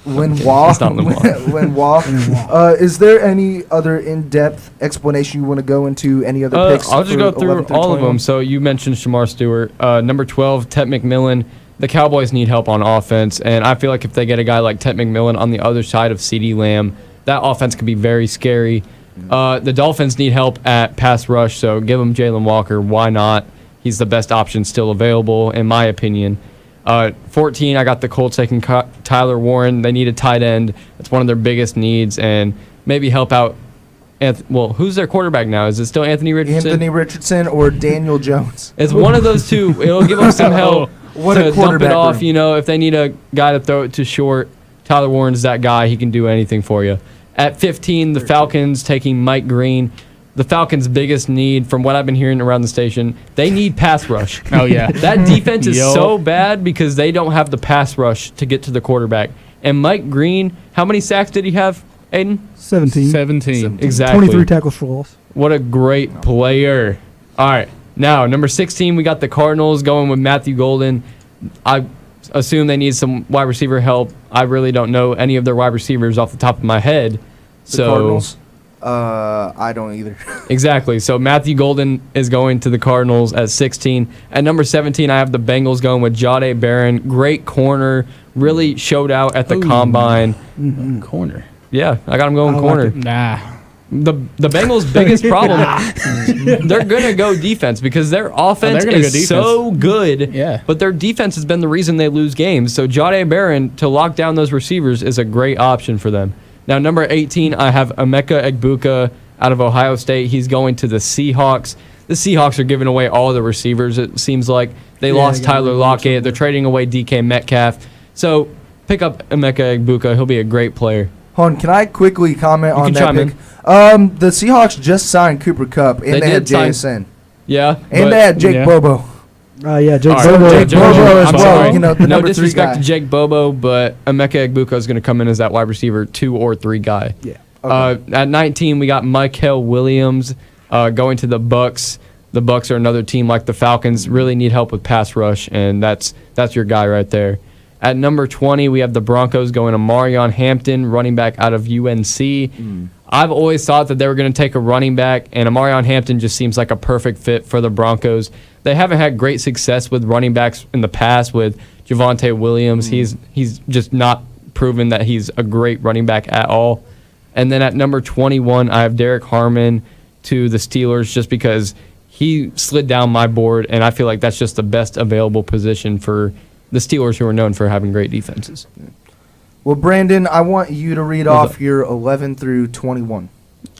H: Lenoir.
J: It's not Lenoir.
H: Lenoir. Is there any other in-depth explanation you want to go into? Any other picks?
J: I'll just go through
H: 11 through
J: all of
H: 21?
J: them. So you mentioned Shamar Stewart. Number 12, Ted McMillan. The Cowboys need help on offense, and I feel like if they get a guy like Ted McMillan on the other side of CeeDee Lamb, that offense could be very scary. The Dolphins need help at pass rush, so give them Jalen Walker. Why not? He's the best option still available, in my opinion. 14, I got the Colts taking Tyler Warren. They need a tight end. It's one of their biggest needs, and maybe help out. Who's their quarterback now? Is it still Anthony Richardson?
H: Anthony Richardson or Daniel Jones?
J: It's one of those two. It'll give them some help to dump it off.
H: room.
J: You know, if they need a guy to throw it to short, Tyler Warren's that guy. He can do anything for you. At 15, the Falcons taking Mike Green. The Falcons' biggest need, from what I've been hearing around the station, they need pass rush.
I: Oh, yeah.
J: That defense is so bad because they don't have the pass rush to get to the quarterback. And Mike Green, how many sacks did he have, Aiden?
G: 17.
J: Exactly.
G: 23 tackles for loss.
J: What a great player. All right. Now, number 16, we got the Cardinals going with Matthew Golden. I assume they need some wide receiver help. I really don't know any of their wide receivers off the top of my head.
H: The Cardinals? I don't either.
J: Exactly. So Matthew Golden is going to the Cardinals at 16. At number 17, I have the Bengals going with Jahdae Barron. Great corner. Really showed out at the combine.
I: Corner.
J: Yeah, I got him going corner.
I: Nah.
J: The Bengals' biggest problem, they're going to go defense because their offense is so good, but their defense has been the reason they lose games. So Jahdae Barron, to lock down those receivers, is a great option for them. Now, number 18, I have Emeka Egbuka out of Ohio State. He's going to the Seahawks. The Seahawks are giving away all the receivers, it seems like. They lost Tyler Lockett. They're trading away DK Metcalf. So pick up Emeka Egbuka. He'll be a great player.
H: Hold on, can I quickly comment on that pick? The Seahawks just signed Cooper Kupp, and they had JSN.
J: Yeah.
H: And they had Jake Bobo.
G: Jake
H: Bobo. Jake Bobo as well.
J: No
H: number
J: disrespect
H: 3 guy.
J: to Jake Bobo, but Emeka Egbuka is going to come in as that wide receiver 2 or 3 guy.
G: Yeah.
H: Okay.
J: At 19, we got Mykal Williams going to the Bucks. The Bucks are another team like the Falcons, really need help with pass rush, and that's your guy right there. At number 20, we have the Broncos going to Marion Hampton, running back out of UNC. I've always thought that they were going to take a running back, and Marion Hampton just seems like a perfect fit for the Broncos. They haven't had great success with running backs in the past with Javonte Williams. He's just not proven that he's a great running back at all. And then at number 21, I have Derek Harmon to the Steelers just because he slid down my board, and I feel like that's just the best available position for the Steelers, who are known for having great defenses.
H: Well, Brandon, I want you to read off your 11 through 21.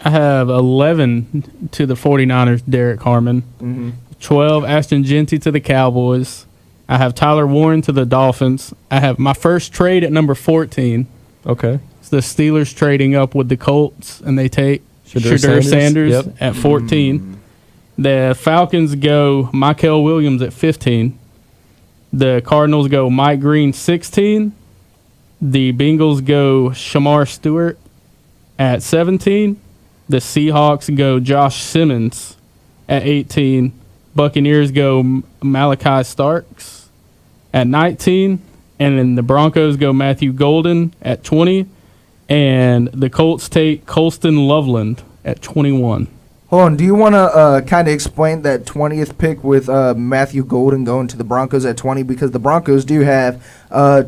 I: I have 11 to the 49ers, Derek Harmon. 12, Ashton Genty to the Cowboys. I have Tyler Warren to the Dolphins. I have my first trade at number 14.
J: Okay.
I: It's the Steelers trading up with the Colts, and they take Shadur Sanders at 14. The Falcons go Mykal Williams at 15. The Cardinals go Mike Green 16. The Bengals go Shamar Stewart at 17. The Seahawks go Josh Simmons at 18. Buccaneers go Malachi Starks at 19. And then the Broncos go Matthew Golden at 20. And the Colts take Colston Loveland at 21.
H: Hold on, do you want to kind of explain that 20th pick with Matthew Golden going to the Broncos at 20? Because the Broncos do have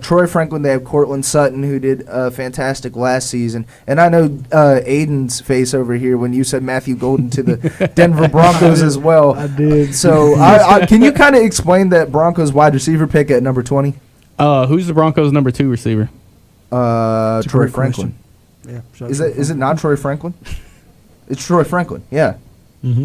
H: Troy Franklin, they have Cortland Sutton, who did fantastic last season. And I know Aiden's face over here when you said Matthew Golden to the Denver Broncos as well.
G: I did.
H: So can you kind of explain that Broncos wide receiver pick at number 20?
I: Who's the Broncos' number 2 receiver?
H: Troy Franklin.
G: Yeah.
H: Is it not Troy Franklin? It's Troy Franklin, yeah.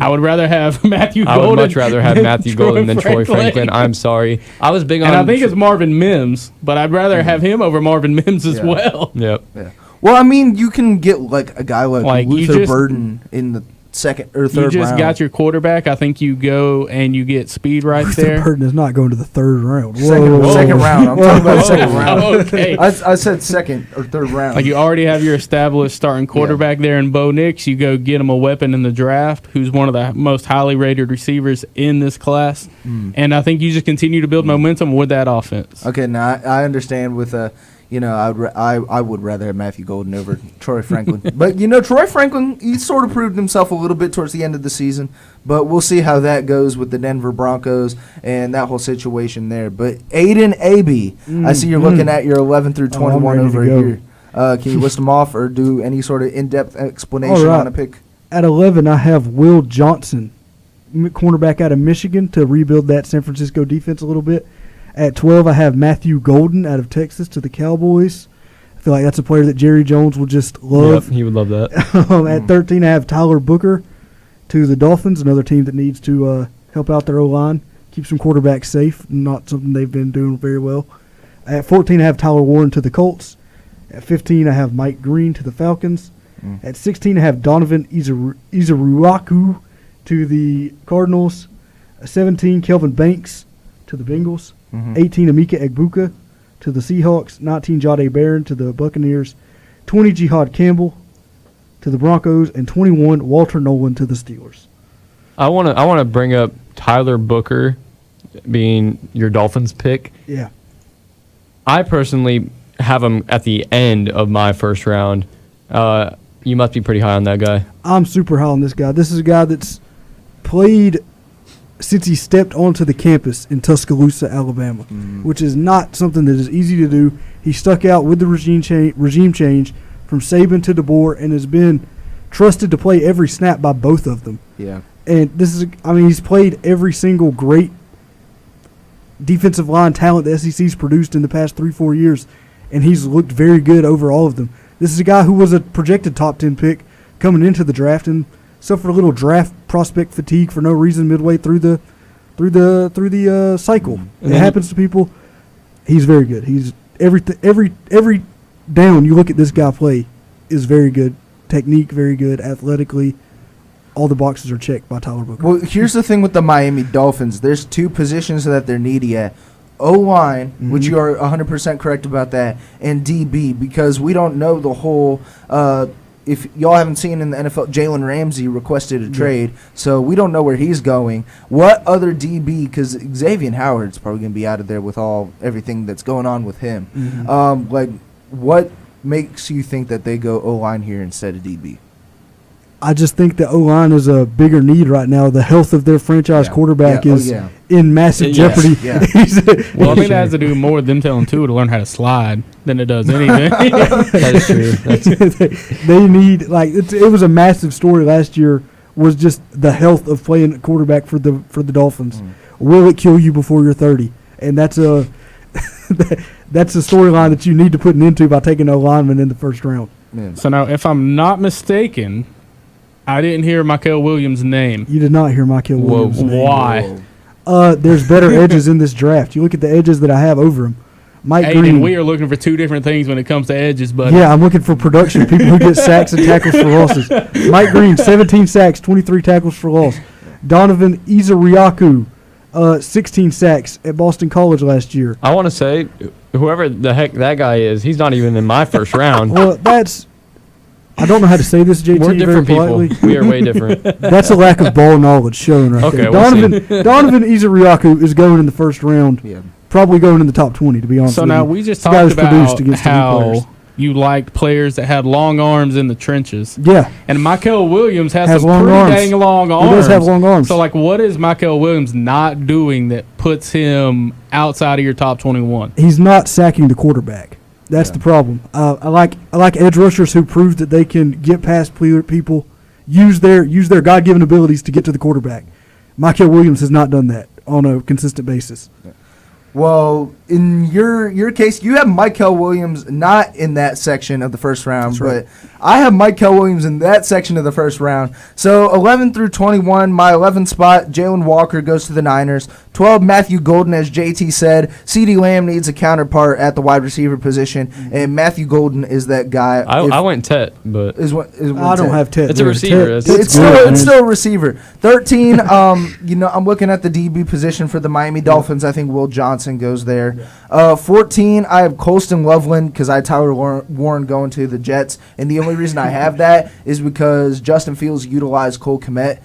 I: I would rather have Matthew Golden.
J: I would much rather have Matthew Golden than Troy Franklin. I'm sorry. I was big on...
I: And I think it's Marvin Mims, but I'd rather have him over Marvin Mims as well.
J: Yep.
H: Yeah. Well, I mean, you can get like a guy like Luther Burden in the second or third round.
I: You just got your quarterback. I think you go and you get speed right there.
G: Burden is not going to the third round.
H: Second round. I'm talking about second round.
I: Okay.
H: I said second or third round.
I: Like you already have your established starting quarterback there in Bo Nix. You go get him a weapon in the draft, who's one of the most highly rated receivers in this class. And I think you just continue to build momentum with that offense.
H: Okay, now I understand with I would rather have Matthew Golden over Troy Franklin. But, Troy Franklin, he sort of proved himself a little bit towards the end of the season. But we'll see how that goes with the Denver Broncos and that whole situation there. But Aiden Abe, I see you're looking at your 11 through 21 over here. Can you list them off or do any sort of in-depth explanation on a pick?
G: At 11, I have Will Johnson, cornerback out of Michigan, to rebuild that San Francisco defense a little bit. At 12, I have Matthew Golden out of Texas to the Cowboys. I feel like that's a player that Jerry Jones will just love.
J: Yep, he would love that.
G: At 13, I have Tyler Booker to the Dolphins, another team that needs to help out their O-line, keep some quarterbacks safe, not something they've been doing very well. At 14, I have Tyler Warren to the Colts. At 15, I have Mike Green to the Falcons. At 16, I have Donovan Izuruaku to the Cardinals. At 17, Kelvin Banks to the Bengals. 18, Emeka Egbuka to the Seahawks. 19, Jahdae Barron to the Buccaneers. 20, Jihad Campbell to the Broncos. And 21, Walter Nolan to the Steelers.
J: I want to bring up Tyler Booker being your Dolphins pick.
G: Yeah.
J: I personally have him at the end of my first round. You must be pretty high on that guy.
G: I'm super high on this guy. This is a guy that's played since he stepped onto the campus in Tuscaloosa, Alabama, which is not something that is easy to do. He stuck out with the regime change from Saban to DeBoer and has been trusted to play every snap by both of them.
H: Yeah.
G: And he's played every single great defensive line talent the SEC's produced in the past 3-4 years, and he's looked very good over all of them. This is a guy who was a projected top 10 pick coming into the draft and suffered a little draft prospect fatigue for no reason midway through the through the cycle.
J: And
G: It
J: then
G: happens to people. He's very good. He's every down you look at this guy play is very good. Technique, very good. Athletically, all the boxes are checked by Tyler Booker.
H: Well, here's the thing with the Miami Dolphins. There's two positions that they're needy at. O-line, which you are 100% correct about that, and DB, because we don't know the whole if y'all haven't seen in the NFL, Jalen Ramsey requested a trade, so we don't know where he's going. What other DB, because Xavier Howard's probably going to be out of there with everything that's going on with him. What makes you think that they go O-line here instead of DB?
G: I just think the O-line is a bigger need right now. The health of their franchise quarterback is in massive jeoperdy.
I: Well, I think that has to do more with them telling Tua to learn how to slide than it does anything.
J: That is true.
G: They need, it was a massive story last year, was just the health of playing quarterback for the Dolphins. Will it kill you before you're 30? And that's a that's a storyline that you need to put an end to by taking O lineman in the first round.
I: So now, if I'm not mistaken, I didn't hear Michael Williams' name.
G: You did not hear Michael Williams' name.
I: Why?
G: There's better edges in this draft. You look at the edges that I have over him. Mike Green.
I: We are looking for two different things when it comes to edges, but
G: yeah, I'm looking for production, people who get sacks and tackles for losses. Mike Green, 17 sacks, 23 tackles for loss. Donovan Izariaku, 16 sacks at Boston College last year.
J: I want to say, whoever the heck that guy is, he's not even in my first round.
G: Well, I don't know how to say this, JT.
J: We're different
G: very
J: people.
G: politely.
J: We are way different.
G: That's a lack of ball knowledge shown right there. Donovan Izariaku is going in the first round. Yeah. Probably going in the top 20, to be honest
I: So
G: with
I: now
G: you.
I: we just
G: The guy was
I: talked
G: produced
I: about
G: against the new players.
I: how you liked players that had long arms in the trenches.
G: Yeah.
I: And Michael Williams has
G: Has
I: some
G: long
I: pretty
G: arms.
I: dang long arms.
G: He does have long arms.
I: So, what is Michael Williams not doing that puts him outside of your top 21?
G: He's not sacking the quarterback. That's the problem. I like edge rushers who prove that they can get past people, use their God-given abilities to get to the quarterback. Michael Williams has not done that on a consistent basis.
H: Well, in your case, you have Michael Williams not in that section of the first round, but I have Michael Williams in that section of the first round. So 11 through 21, my 11th spot, Jalen Walker goes to the Niners. 12, Matthew Golden, as JT said. CeeDee Lamb needs a counterpart at the wide receiver position, and Matthew Golden is that guy.
J: I went Tet, but
G: I don't have Tet.
J: It's a receiver.
H: It's still a receiver. 13, I'm looking at the DB position for the Miami Dolphins. I think Will Johnson goes there. 14, I have Colston Loveland because I had Tyler Warren going to the Jets, and the only reason I have that is because Justin Fields utilized Cole Kmet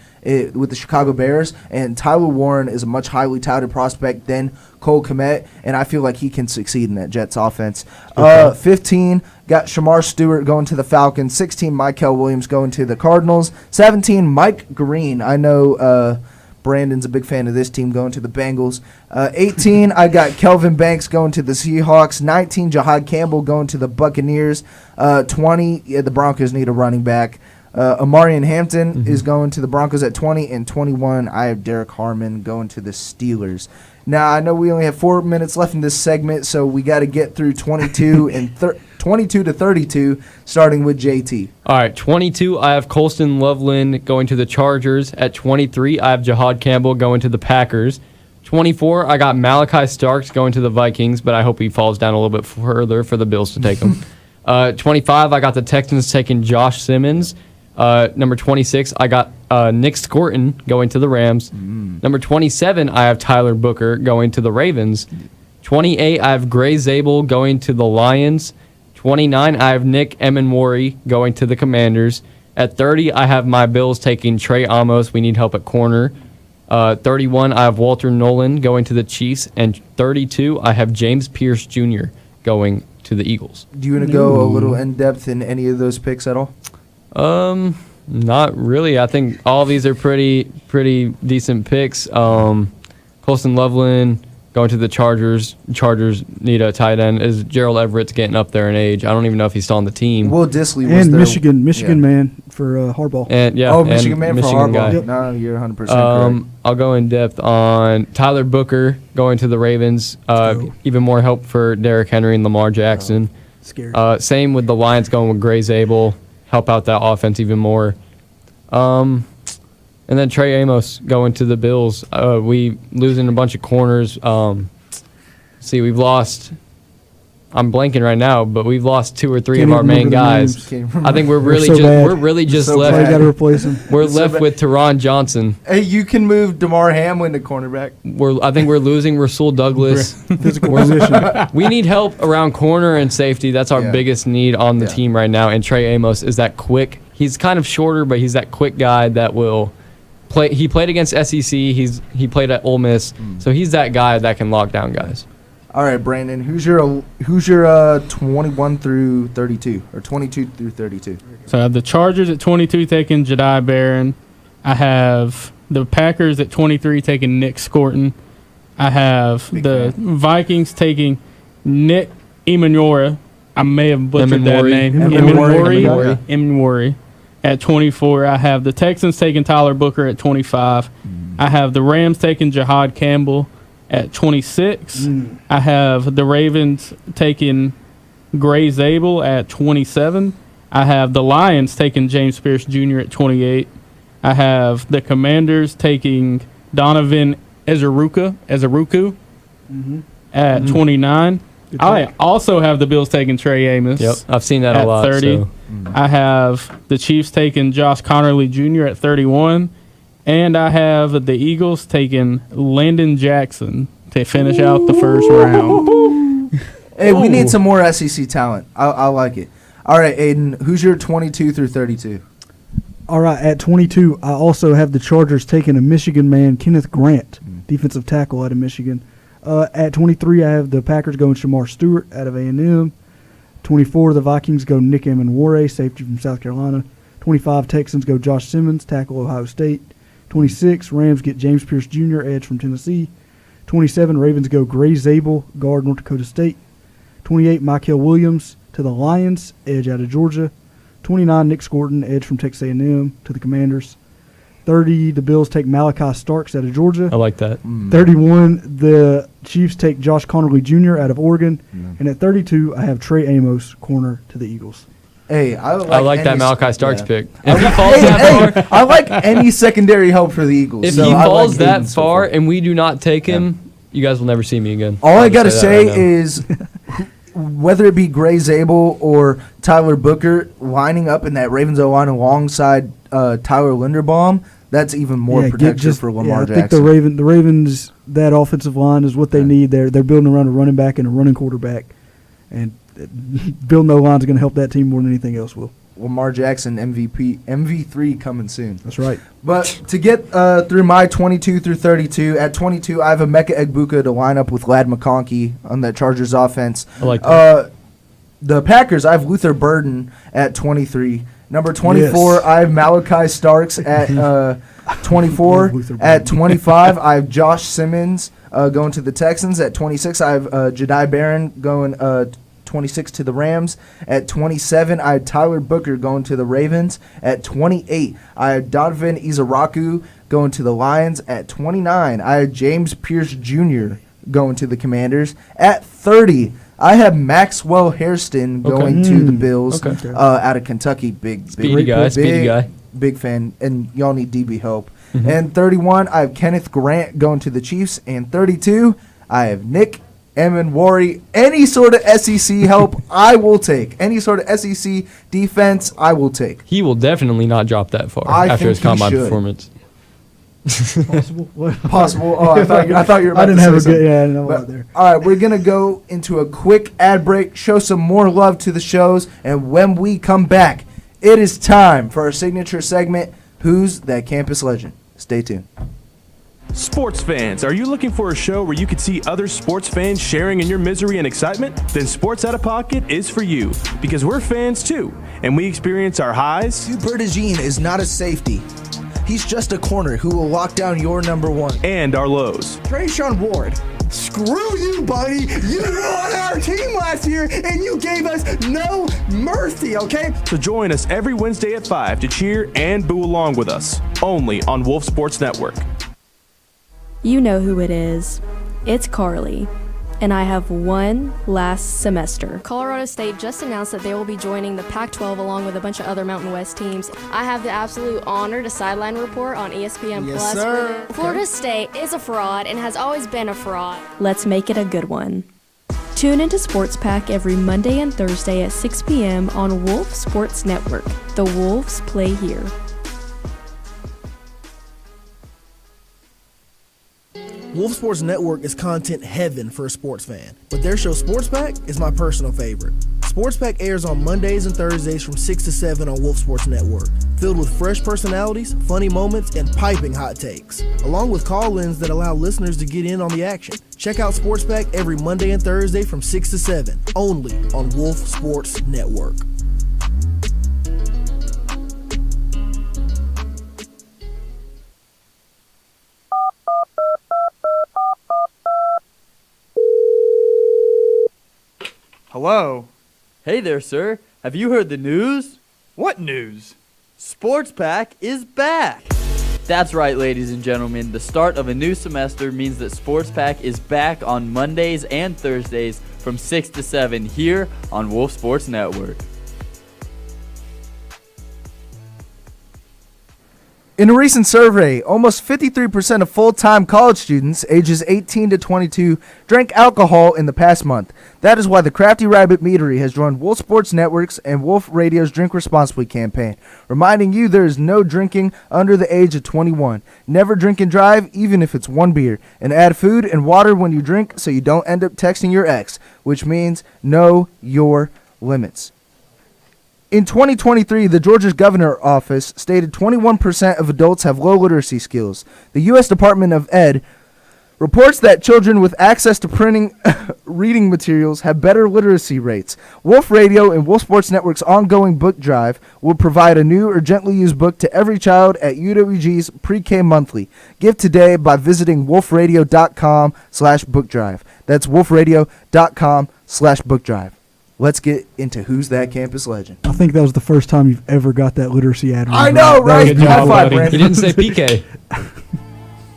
H: with the Chicago Bears, and Tyler Warren is a much highly touted prospect than Cole Kmet, and I feel like he can succeed in that Jets offense. 15, got Shamar Stewart going to the Falcons. 16, Michael Williams going to the Cardinals. 17, Mike Green. I know Brandon's a big fan of this team going to the Bengals. 18, I got Kelvin Banks going to the Seahawks. 19, Jahad Campbell going to the Buccaneers. 20, the Broncos need a running back. Amarian Hampton is going to the Broncos at 20, and 21, I have Derek Harmon going to the Steelers. Now, I know we only have 4 minutes left in this segment, so we got to get through 22 and 22 to 32, starting with JT.
J: All right, 22, I have Colston Loveland going to the Chargers. At 23, I have Jahad Campbell going to the Packers. 24, I got Malachi Starks going to the Vikings, but I hope he falls down a little bit further for the Bills to take him. 25, I got the Texans taking Josh Simmons. Number 26, I got Nick Scorton going to the Rams. Number 27, I have Tyler Booker going to the Ravens. 28, I have Gray Zabel going to the Lions. 29, I have Nick Emenwari going to the Commanders. At 30, I have my Bills taking Trey Amos. We need help at corner. 31, I have Walter Nolan going to the Chiefs. And 32, I have James Pierce Jr. going to the Eagles.
H: Do you want to go a little in-depth in any of those picks at all?
J: Not really. I think all of these are pretty decent picks. Colston Loveland going to the Chargers. Chargers need a tight end. Is Gerald Everett's getting up there in age? I don't even know if he's still on the team.
H: Will Disley was
G: and
H: there.
G: Michigan man for Harbaugh.
J: And
H: Michigan man for Harbaugh.
J: Guy.
H: Yep. No, you're 100% correct.
J: I'll go in depth on Tyler Booker going to the Ravens. Even more help for Derrick Henry and Lamar Jackson.
G: Scary.
J: Same with the Lions going with Gray Zabel. Help out that offense even more. And And then Trey Amos going to the Bills. We losing a bunch of corners. We've lost. I'm blanking right now, but we've lost 2 or 3
G: Can't
J: of our
G: even
J: main
G: remember the
J: guys.
G: names.
J: I think we're really just
H: So
J: left.
H: bad.
G: Got to replace him.
J: We're
H: So
J: left
H: bad.
J: with Teron Johnson.
H: Hey, you can move DeMar Hamlin to cornerback.
J: I think we're losing Rasul Douglas.
G: Physical position.
J: We need help around corner and safety. That's our
H: Yeah.
J: biggest need on the
H: Yeah.
J: team right now. And Trey Amos is that quick. He's kind of shorter, but he's that quick guy that will play. He played against SEC. He played at Ole Miss, so he's that guy that can lock down guys.
H: All right, Brandon, who's your 21 through 32 or 22 through 32?
I: So I have the Chargers at 22 taking Jedi Barron. I have the Packers at 23 taking Nick Scorton. I have the Vikings taking Nick Imanora. I may have butchered that name. Imanori at 24. I have the Texans taking Tyler Booker at 25. I have the Rams taking Jahad Campbell at 26. I have the Ravens taking Gray Zabel at 27. I have the Lions taking James Pierce Jr. at 28. I have the Commanders taking Donovan Ezeruku at 29. I also have the Bills taking Trey Amos.
J: Yep, I've seen that a
I: at
J: lot.
I: 30.
J: So.
I: I have the Chiefs taking Josh Connerly Jr. at 31. And I have the Eagles taking Landon Jackson to finish out the first round.
H: Hey, we need some more SEC talent. I like it. All right, Aiden, who's your 22 through 32?
G: All right, at 22, I also have the Chargers taking a Michigan man, Kenneth Grant, defensive tackle out of Michigan. At 23, I have the Packers going Shamar Stewart out of A&M. 24, the Vikings go Nick Emanware, safety from South Carolina. 25, Texans go Josh Simmons, tackle Ohio State. 26, Rams get James Pierce Jr., edge from Tennessee. 27, Ravens go Gray Zabel, guard North Dakota State. 28, Michael Williams to the Lions, edge out of Georgia. 29, Nick Scorton, edge from Texas A&M to the Commanders. 30, the Bills take Malachi Starks out of Georgia.
J: I like that.
G: 31, the Chiefs take Josh Connerly Jr. out of Oregon. And at 32, I have Trey Amos, corner to the Eagles.
H: Hey, I
J: like that Malachi Starks pick.
H: If he falls that far, I like any secondary help for the Eagles.
J: If
H: so
J: he
H: I
J: falls
H: like
J: that
H: Aiden so
J: far and we do not take him, you guys will never see me again.
H: All I got to
J: just
H: say
J: that right now.
H: is, whether it be Gray Zabel or Tyler Booker lining up in that Ravens O-line alongside Tyler Linderbaum, that's even more protection for Lamar
G: I think
H: Jackson.
G: the Ravens, that offensive line is what they need. They're building around a running back and a running quarterback. And building no line is going to help that team more than anything else will.
H: Lamar Jackson MV3 coming soon.
G: That's right.
H: But to get through my 22 through 32, at 22 I have Emeka Egbuka to line up with Ladd McConkey on that Chargers offense.
J: I like that.
H: The Packers, I have Luther Burden at 23. Number 24, yes. I have Malachi Starks at 24. At 25, I have Josh Simmons going to the Texans. At 26, I have Jedi Barron going 26 to the Rams. At 27, I had Tyler Booker going to the Ravens. At 28, I had Donovan Izaraku going to the Lions. At 29, I had James Pierce Jr. going to the Commanders. At 30, I have Maxwell Hairston going to the Bills out of Kentucky.
J: Speedy guy.
H: Big fan, and y'all need DB help. And 31, I have Kenneth Grant going to the Chiefs. And 32, I have Nick Emanware. Any sort of SEC help, I will take. Any sort of SEC defense, I will take.
J: He will definitely not drop that far after his combine performance.
G: Possible? What?
H: Possible. Oh, I thought you were about
G: I didn't
H: to
G: have
H: say
G: a good.
H: something.
G: Yeah, I didn't know about there.
H: All right, we're going to go into a quick ad break, show some more love to the shows, and when we come back, it is time for our signature segment, Who's That Campus Legend? Stay tuned.
N: Sports fans, are you looking for a show where you can see other sports fans sharing in your misery and excitement? Then Sports Out of Pocket is for you, because we're fans too, and we experience our highs.
O: Hugh Berdegine is not a safety. He's just a corner who will lock down your number one.
N: And our lows.
O: Trayshawn Ward. Screw you, buddy. You were on our team last year, and you gave us no mercy, okay?
N: So join us every Wednesday at 5 to cheer and boo along with us, only on Wolf Sports Network.
B: You know who it is. It's Carly. and I have one last semester. Colorado State just announced that they will be joining the Pac-12 along with a bunch of other Mountain West teams. I have the absolute honor to sideline report on ESPN
M: Yes,
B: Plus.
M: sir.
B: Florida State is a fraud and has always been a fraud. Let's make it a good one. Tune into Sports Pack every Monday and Thursday at 6 p.m. on Wolf Sports Network. The Wolves play here.
P: Wolf Sports Network is content heaven for a sports fan, but their show Sports Pack is my personal favorite. Sports Pack airs on Mondays and Thursdays from 6 to 7 on Wolf Sports Network, filled with fresh personalities, funny moments, and piping hot takes, along with call-ins that allow listeners to get in on the action. Check out Sports Pack every Monday and Thursday from 6 to 7, only on Wolf Sports Network.
M: Hello?
K: Hey there, sir. Have you heard the news?
M: What news?
K: Sports Pack is back. That's right, ladies and gentlemen. The start of a new semester means that Sports Pack is back on Mondays and Thursdays from 6 to 7 here on Wolf Sports Network.
H: In a recent survey, almost 53% of full-time college students ages 18 to 22 drank alcohol in the past month. That is why the Crafty Rabbit Meadery has joined Wolf Sports Networks and Wolf Radio's Drink Responsibly campaign, reminding you there is no drinking under the age of 21. Never drink and drive, even if it's one beer. And add food and water when you drink so you don't end up texting your ex, which means know your limits. In 2023, the Georgia's governor office stated 21% of adults have low literacy skills. The U.S. Department of Ed reports that children with access to printing reading materials have better literacy rates. Wolf Radio and Wolf Sports Network's ongoing book drive will provide a new or gently used book to every child at UWG's Pre-K Monthly. Give today by visiting wolfradio.com/book drive. That's wolfradio.com/book drive. Let's get into Who's That Campus Legend.
G: I think that was the first time you've ever got that literacy ad.
H: I know, right?
J: Good job, buddy.
H: Brandon.
J: You didn't say PK.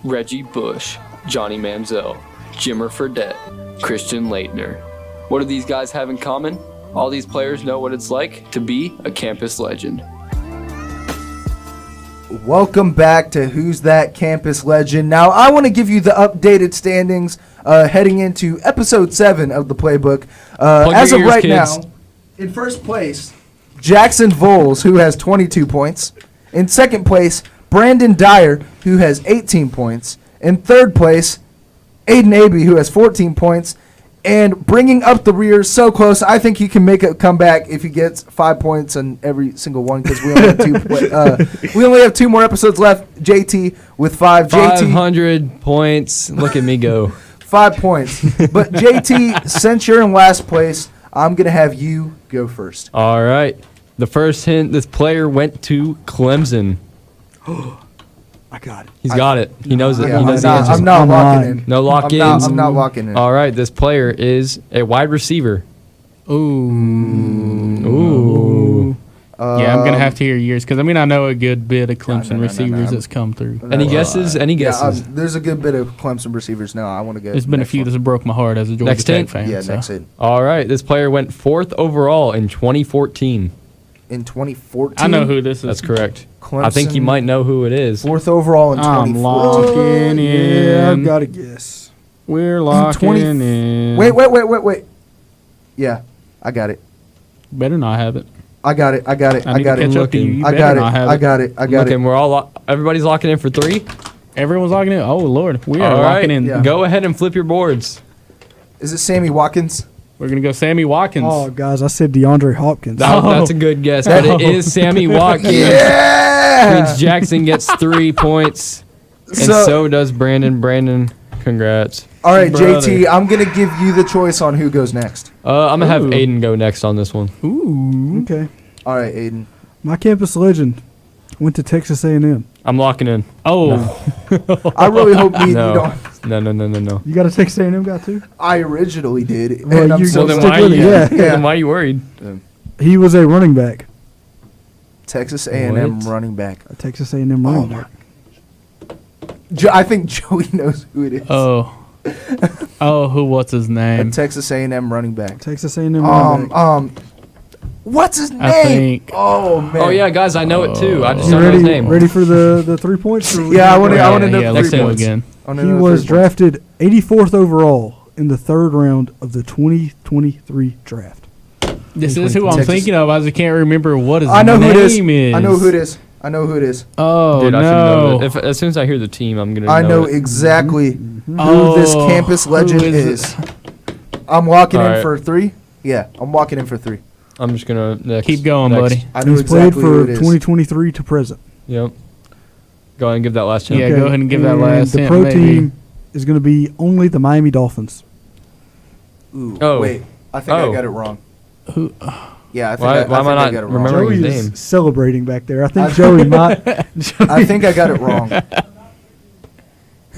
Q: Reggie Bush, Johnny Manziel, Jimmer Fredette, Christian Leitner. What do these guys have in common? All these players know what it's like to be a campus legend.
H: Welcome back to Who's That Campus Legend. Now, I want to give you the updated standings heading into episode 7 of the Playbook. As of right now, in first place, Jackson Voles, who has 22 points. In second place, Brandon Dyer, who has 18 points. In third place, Aiden Abbey, who has 14 points. And bringing up the rear so close, I think he can make a comeback if he gets 5 points on every single one because we only have we only have 2 more episodes left. JT with 5.
J: 500 points. Look at me go.
H: 5 points. But JT, since you're in last place, I'm going to have you go first.
J: All right. The first hint, this player went to Clemson.
G: I got it.
J: He's got it. He knows it.
H: Yeah,
J: He knows the answer.
H: I'm not locking in.
J: No lock-ins.
H: I'm not locking in.
J: All right. This player is a wide receiver.
I: Ooh. Yeah, I'm gonna have to hear yours because I know a good bit of Clemson receivers that's come through.
J: Any guesses? Any guesses?
H: Yeah, there's a good bit of Clemson receivers now. I want to go.
I: There's been a few that's broke my heart as a Georgia Tech fan.
H: Yeah,
I: so.
H: next hint.
J: All right. This player went 4th overall in 2014.
H: In 2014?
I: I know who this is.
J: That's correct.
H: Clemson,
J: I think you might know who it is.
H: 4th overall in 2014.
I: I'm locking in.
G: Yeah, I've got to guess.
I: We're locking in.
H: Wait. Yeah, I got it.
I: Better not have it.
H: I got it.
I: I need to catch up to you. You
H: I
I: better
H: got it.
I: not have
H: I got it. I got
J: Looking,
H: it.
J: we're all everybody's locking in for 3.
I: Everyone's locking in. Oh Lord, we are
J: All
I: locking
J: right.
I: in.
H: Yeah.
J: Go ahead and flip your boards.
H: Is it Sammy Watkins?
I: We're gonna go Sammy Watkins.
G: Oh, guys, I said DeAndre Hopkins.
J: That's a good guess, but it is Sammy Watkins.
H: Yeah!
J: Means Jackson gets 3 points, and so does Brandon. Brandon, congrats.
H: All right,
I: Brother.
H: JT, I'm going to give you the choice on who goes next.
J: I'm gonna have
I: Ooh.
J: Aiden go next on this one.
I: Ooh.
G: Okay.
H: All right, Aiden.
G: My campus legend went to Texas A&M.
J: I'm locking in.
I: Oh.
H: I really hope you
J: No.
H: don't.
J: No.
G: You got a Texas A&M guy too?
H: I originally did.
G: Well,
H: and I'm
G: you
H: so
J: Well, then
G: stick
J: why,
G: with it, yeah.
J: then why are you worried?
G: He was a running back.
H: Texas A&M
J: What?
H: running back.
G: A Texas A&M running back.
H: I think Joey knows who it is.
I: Oh. Oh, what's his
H: A
I: name?
H: Texas A&M running back.
G: Texas A&M running back.
H: What's his name?
I: I think.
H: Oh man.
J: Oh yeah, guys, I know it too. I just
G: You
J: don't know his
G: ready?
J: name.
G: Ready for the 3 points?
H: Yeah, I want to know
I: yeah,
H: the
I: let's
H: 3
I: do it
H: points.
I: again.
G: He was drafted 84th overall in the 3rd round of the 2023 draft.
I: This is who I'm
H: Texas.
I: thinking of. I just can't remember what his
H: I know
I: name
H: who it is.
I: is.
H: I know who it is. I know who it is.
I: Oh,
J: Dude, I should know
I: no.
J: that. As soon as I hear the team, I'm gonna.
H: I know
J: it.
H: exactly who
I: Oh,
H: this campus legend
I: who is
H: is. I'm walking in
J: Alright.
H: for 3. Yeah, I'm walking in for 3.
J: I'm just gonna
I: Keep going, buddy.
H: I know
G: He's
H: exactly
G: played
H: who
G: for
H: it is.
G: 2023 to present.
J: Yep. Go ahead and give that last chance.
I: Yeah, go ahead and give that
G: and
I: last
G: The
I: hint,
G: pro
I: maybe.
G: team is going to be only the Miami Dolphins.
H: Ooh,
J: Oh.
H: wait. I think I
J: Oh.
H: got it wrong.
I: Who?
H: Yeah, I think
J: Why
H: I
J: am I
H: think I
J: not
H: got it wrong.
J: remembering
G: Joey
J: his
G: is
J: name?
G: celebrating back there. I think Joey might.
H: I think I got it wrong.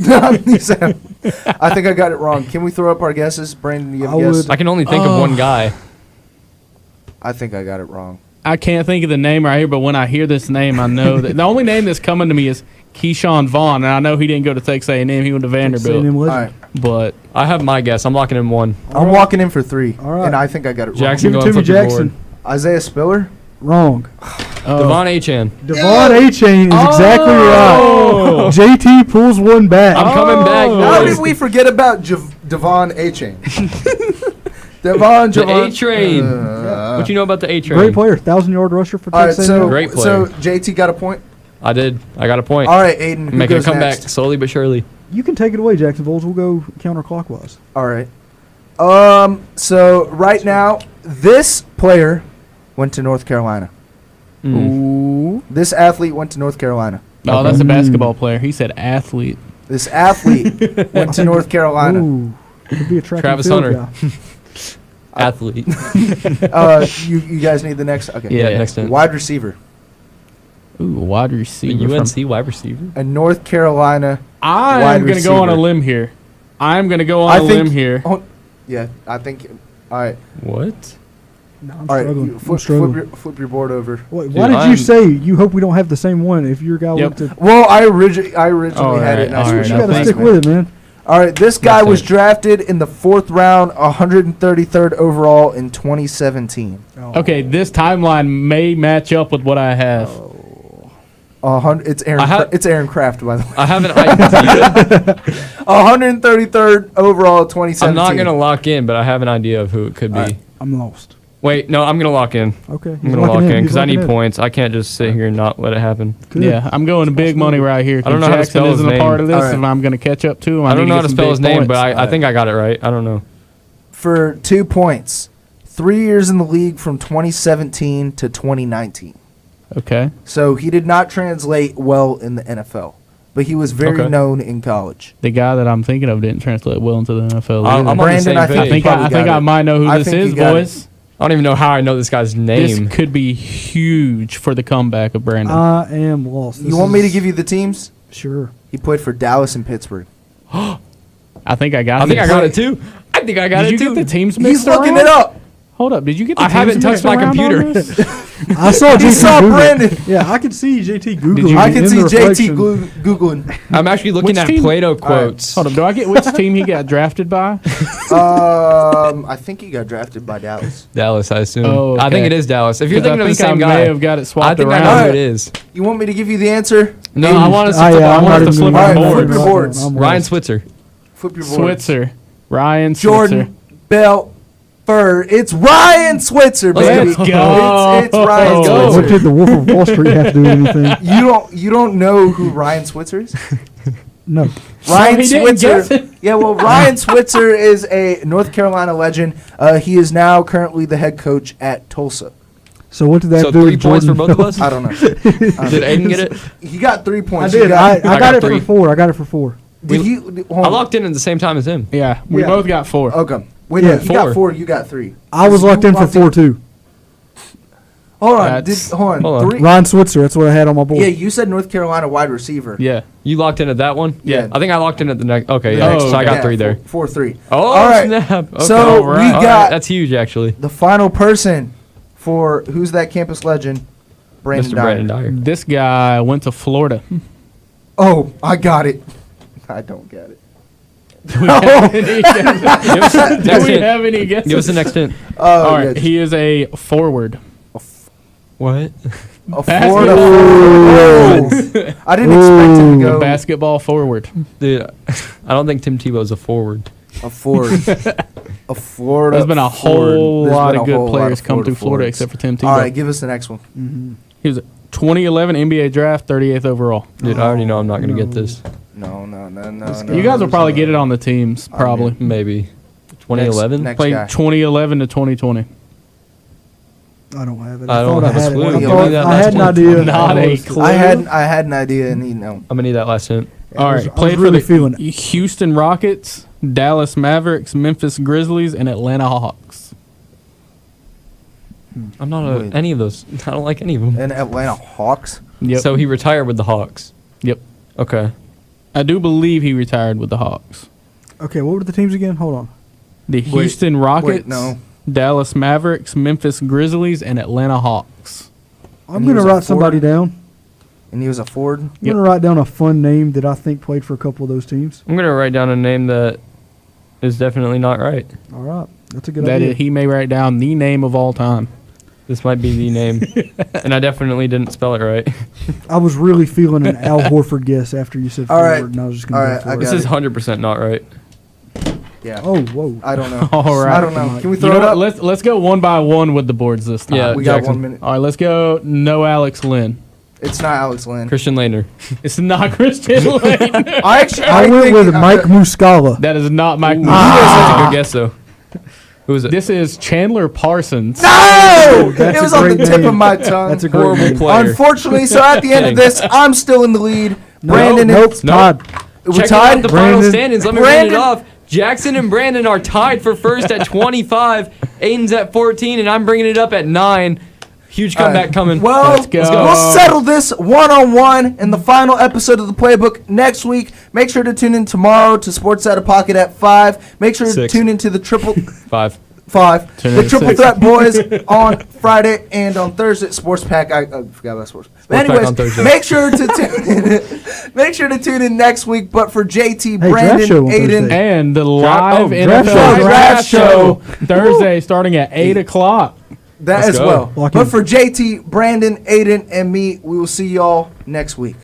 H: I think I got it wrong. Can we throw up our guesses? Brandon, do you have a
G: I
H: guess?
G: would-
J: I can only think of one guy.
H: I think I got it wrong.
I: I can't think of the name right here, but when I hear this name, I know that the only name that's coming to me is Keyshawn Vaughn, and I know he didn't go to Texas A&M; he went to Vanderbilt.
G: A&M
H: All
G: legend.
H: right.
I: But
J: I have my guess. I'm locking in one.
H: I'm walking in for 3.
G: All right.
H: And I think I got it wrong.
J: Jackson,
G: Give
J: go
G: it to
J: and
G: me,
J: flip your
G: Jackson.
J: board.
H: Isaiah Spiller?
G: Wrong.
J: Devon Achan.
G: Devon A-Chain is exactly
J: Oh.
G: right. JT pulls one back.
J: I'm coming back.
H: How
J: boys.
H: did we forget about Devon A-Chain? Devon
J: The A-Train. What you know about the A-Train?
G: Great player. 1,000-yard rusher for
H: All right,
G: Texas
H: so,
G: A&M.
J: Great
H: so
J: player.
H: JT got a point?
J: I did. I got a point.
H: All right, Aiden, who
J: Making a
H: goes
J: comeback
H: next?
J: slowly but surely.
G: You can take it away, Jackson Voles. We'll go counterclockwise.
H: All right. So right now, this player went to North Carolina.
I: ooh,
H: This athlete went to North Carolina.
I: oh, that's a basketball player. He said athlete.
H: This athlete went to North Carolina.
G: Ooh, could be a track
J: Travis
G: and field
J: Hunter.
G: guy.
J: Athlete.
H: You guys need the next? Okay.
J: Yeah, next time.
H: Wide receiver.
I: Ooh, wide
J: A
I: receiver.
J: UNC wide receiver.
H: A North Carolina.
I: I
H: wide
I: am going to go on a
H: receiver.
I: limb here. I'm going to go on a limb here.
H: Oh, yeah, I think. All right.
J: What?
G: No, I'm
H: All right.
G: struggling.
H: you
G: I'm
H: Flip,
G: struggling.
H: flip your board over.
G: Wait,
J: Dude,
G: why did
J: I'm-
G: you say you hope we don't have the same one if your guy
I: Yep.
G: went to...
H: Well, I originally
I: All
H: had it. And I
I: right, all
H: switched
I: right,
G: You
H: it
G: got to
H: last
G: stick
H: minute.
G: with it, man.
H: All right, this guy
J: Next
H: was
J: time.
H: drafted in the 4th round, 133rd overall in 2017.
I: Okay, this timeline may match up with what I have.
H: It's Aaron. It's Aaron Kraft, by the way.
J: I have an idea.
H: 133rd overall, 2017.
J: I'm not gonna lock in, but I have an idea of who it could be.
G: I'm lost.
J: Wait, no, I'm gonna lock in.
G: Okay.
J: I'm gonna lock in because I need points. I can't just sit here and not let it happen.
G: Good.
I: Yeah, I'm going to big money right here.
J: I don't know how to
I: Jackson
J: spell his
I: isn't a part of
J: name.
I: this,
H: All right.
I: and I'm going to catch up to him.
J: I don't know how to
I: get some
J: spell
I: big
J: his name,
I: points.
J: but I think I got it right. I don't know.
H: For 2 points, 3 years in the league from 2017 to 2019.
I: Okay.
H: So he did not translate well in the NFL, but he was very
I: Okay.
H: known in college.
I: The guy that I'm thinking of didn't translate well into the NFL.
J: I'm
I: either.
J: on the
H: Brandon,
J: same
H: I think
J: page.
H: you
I: I
H: probably
I: think
H: got
I: I
H: it.
I: might know who
H: I
I: this
H: think you
I: is,
H: got it.
I: boys.
J: I don't even know how I know this guy's name.
I: This could be huge for the comeback of Brandon.
G: I am lost.
H: You want me to give you the teams?
G: Sure.
H: He played for Dallas and Pittsburgh.
I: I think I got.
J: I think
I: this.
J: I got it too. I think I got
I: Did
J: it
I: you
J: too.
I: get the teams mixed
H: He's looking
I: around?
H: it up.
I: Hold up. Did you get the
J: I
I: teams
J: haven't touched
I: mixed
J: my
I: around on
J: computer.
I: this?
G: I saw JT
H: He saw
G: Google.
H: Brandon.
G: Yeah, I could see JT Googling.
I: Did you-
H: I can
G: in
H: see
G: the
H: JT
G: reflection.
H: Googling.
J: I'm actually looking
I: Which
J: at
I: team?
J: Plato
H: right.
J: quotes.
I: Hold up. Do I get which team he got drafted by?
H: I think he got drafted by Dallas.
J: Dallas, I assume.
I: Oh,
J: I think
I: okay.
J: it is Dallas. If you're
I: 'Cause
J: thinking
I: I
J: of the
I: think
J: same
I: I
J: guy,
I: may have got it swapped
J: I think
I: around.
J: I know who
H: Alright.
J: it is.
H: You want me to give you the answer?
J: No, I want us to,
G: Ah, yeah,
J: I
G: I'm
J: want
G: not
J: us to
G: even
J: flip
G: gonna-
J: our
H: Alright,
J: board.
H: flip your boards.
G: I'm
J: Ryan
G: lost.
J: Switzer.
H: Flip your board.
I: Switzer. Ryan
H: Jordan
I: Switzer.
H: Bell Fur. It's Ryan Switzer, baby.
I: Let's go.
H: It's Ryan
I: Let's go.
G: What
H: Switzer.
G: did the Wolf of Wall Street have to do with anything?
H: You don't know who Ryan Switzer is?
G: No.
H: Ryan
I: he didn't guess
H: Switzer.
I: it?
H: Yeah, well, Ryan Switzer is a North Carolina legend. He is now currently the head coach at Tulsa.
G: So what did that
J: So
G: do
J: 3
G: with
J: points for
G: Jordan
J: both of us?
H: I don't know.
J: Did Aiden get it?
H: He got 3
G: I
H: points.
G: did. I
J: got
G: got it
J: 3.
G: for 4. I got it for 4.
H: Did he? Hold
J: I
H: on.
J: locked in at the same time as him.
I: Yeah, we
H: Yeah.
I: both got 4.
H: Okay. Wait,
G: Yeah,
H: no, he got
J: 4.
H: 4. You got 3.
G: I was locked in for 4 too.
H: Hold on.
I: That's-
H: Hold on.
J: hold on.
H: 3.
G: Ryan Switzer. That's what I had on my board.
H: Yeah, you said North Carolina wide receiver.
I: Yeah.
J: You locked in at that one?
H: Yeah.
J: I think I locked in at the next. Okay,
H: The
J: yeah.
H: next
J: So I
H: one.
J: got
H: Yeah,
J: 3 there.
H: 4-3.
J: Oh,
H: All right.
J: snap. Okay.
H: So
I: All right.
H: we
J: All right,
H: got
J: that's huge, actually.
H: the final person for who's that campus legend? Brandon
J: Mr.
H: Dyer.
J: Brandon Dyer.
I: This guy went to Florida.
H: Oh, I got it. I don't get it.
I: Do we have any guesses? Do we have any guesses?
J: Give us the next hint.
I: All right, he is a forward.
J: What?
H: A Florida forward. I didn't expect him to go.
I: Basketball forward.
J: Dude, I don't think Tim Tebow's a forward.
H: A forward. A Florida.
I: There's been a whole
H: There's
I: lot
H: been
I: of
H: a
I: good
H: whole lot
I: players
H: of
I: come through Florida
H: forwards.
I: except for Tim Tebow.
H: All right, give us the next one.
I: He was a 2011 NBA draft, 38th overall.
J: Dude, I already know I'm not going to get this.
H: No.
I: You guys will probably get it on the teams, probably.
J: Maybe. 2011?
H: Next
I: Played
H: guy.
I: 2011 to 2020.
G: I don't have it.
J: I don't
G: thought
J: have a
G: had it.
J: clue.
G: I
J: Give me
G: thought-
J: that
G: I
J: last
G: had an
J: one.
G: idea.
I: Not a clue.
H: I had an idea, and he no.
J: I'm going to need that last hint.
I: All
G: I
I: right,
G: was
I: played
G: really
I: for
G: feeling
I: the Houston Rockets, Dallas Mavericks, Memphis Grizzlies, and Atlanta Hawks.
J: I'm not any of those. I don't like any of them.
H: And Atlanta Hawks.
I: Yep.
J: So he retired with the Hawks.
I: Yep.
J: Okay.
I: I do believe he retired with the Hawks.
G: Okay, what were the teams again? Hold on.
I: The Houston Rockets,
H: no.
I: Dallas Mavericks, Memphis Grizzlies, and Atlanta Hawks.
G: I'm
H: And
G: going
H: he
G: to
H: was a
G: write somebody
H: forward?
G: down.
H: And he was a forward.
G: I'm going to write down a fun name that I think played for a couple of those teams.
J: I'm going to write down a name that is definitely not right.
G: All right. That's a good
I: That
G: idea.
I: he may write down the name of all time.
J: This might be the name. And I definitely didn't spell it right.
G: I was really feeling an Al Horford guess after you said
H: All
G: forward,
H: right.
G: and I was just
H: All
G: going
H: right,
G: to
H: I
G: go
J: This
G: for
J: is
G: it.
J: 100% not right.
H: Yeah.
G: Oh, whoa.
H: I don't know.
I: All right.
H: I don't know. Can we
I: You
H: throw
I: know
H: it
I: what?
H: up?
I: Let's go one by one with the boards this time.
J: Yeah,
H: we got
J: Jackson.
H: 1 minute.
I: All right, let's go. No Alex Lynn.
H: It's not Alex Lynn.
J: Christian Laettner.
I: It's not Christian Lane.
G: I went with Mike Muscala.
I: That is not Mike.
J: That's a good guess, though. Who is it?
I: This is Chandler Parsons.
H: No!
G: That's
H: It was
G: a
H: on the
G: great
H: tip
G: name.
H: of my tongue.
G: That's a great
J: Horrible
G: name.
J: player.
H: Unfortunately, so at the end of this, I'm still in the lead. Brandon
G: Nope,
H: and
G: Todd.
H: we
J: Check
H: tied.
J: out the final
G: Brandon.
J: standings. Let me read it off. Jackson and Brandon are tied for first at 25. Aiden's at 14, and I'm bringing it up at 9. Huge comeback coming.
H: Well,
I: Let's go.
H: we'll settle this one-on-one in the final episode of the Playbook next week. Make sure to tune in tomorrow to Sports Out of Pocket at 5. Make sure to
J: 6.
H: tune into the triple
J: 5.
H: 5.
I: Tune in
H: The
I: at
H: Triple
I: 6.
H: Threat Boys on Friday and on Thursday. Sports Pack. I forgot about sports. But
J: Pack
H: anyways,
J: on Thursday.
H: make sure to tune in. Make sure to tune in next week. But for JT,
G: Hey,
H: Brandon,
G: draft show on
H: Aiden,
G: Thursday.
I: And the live
G: draft
I: NFL
G: show.
I: draft show Thursday starting at 8 o'clock.
H: that
J: Let's
H: as
J: go.
H: well.
G: Lock
H: But
G: in.
H: for JT, Brandon, Aiden, and me, we will see y'all next week.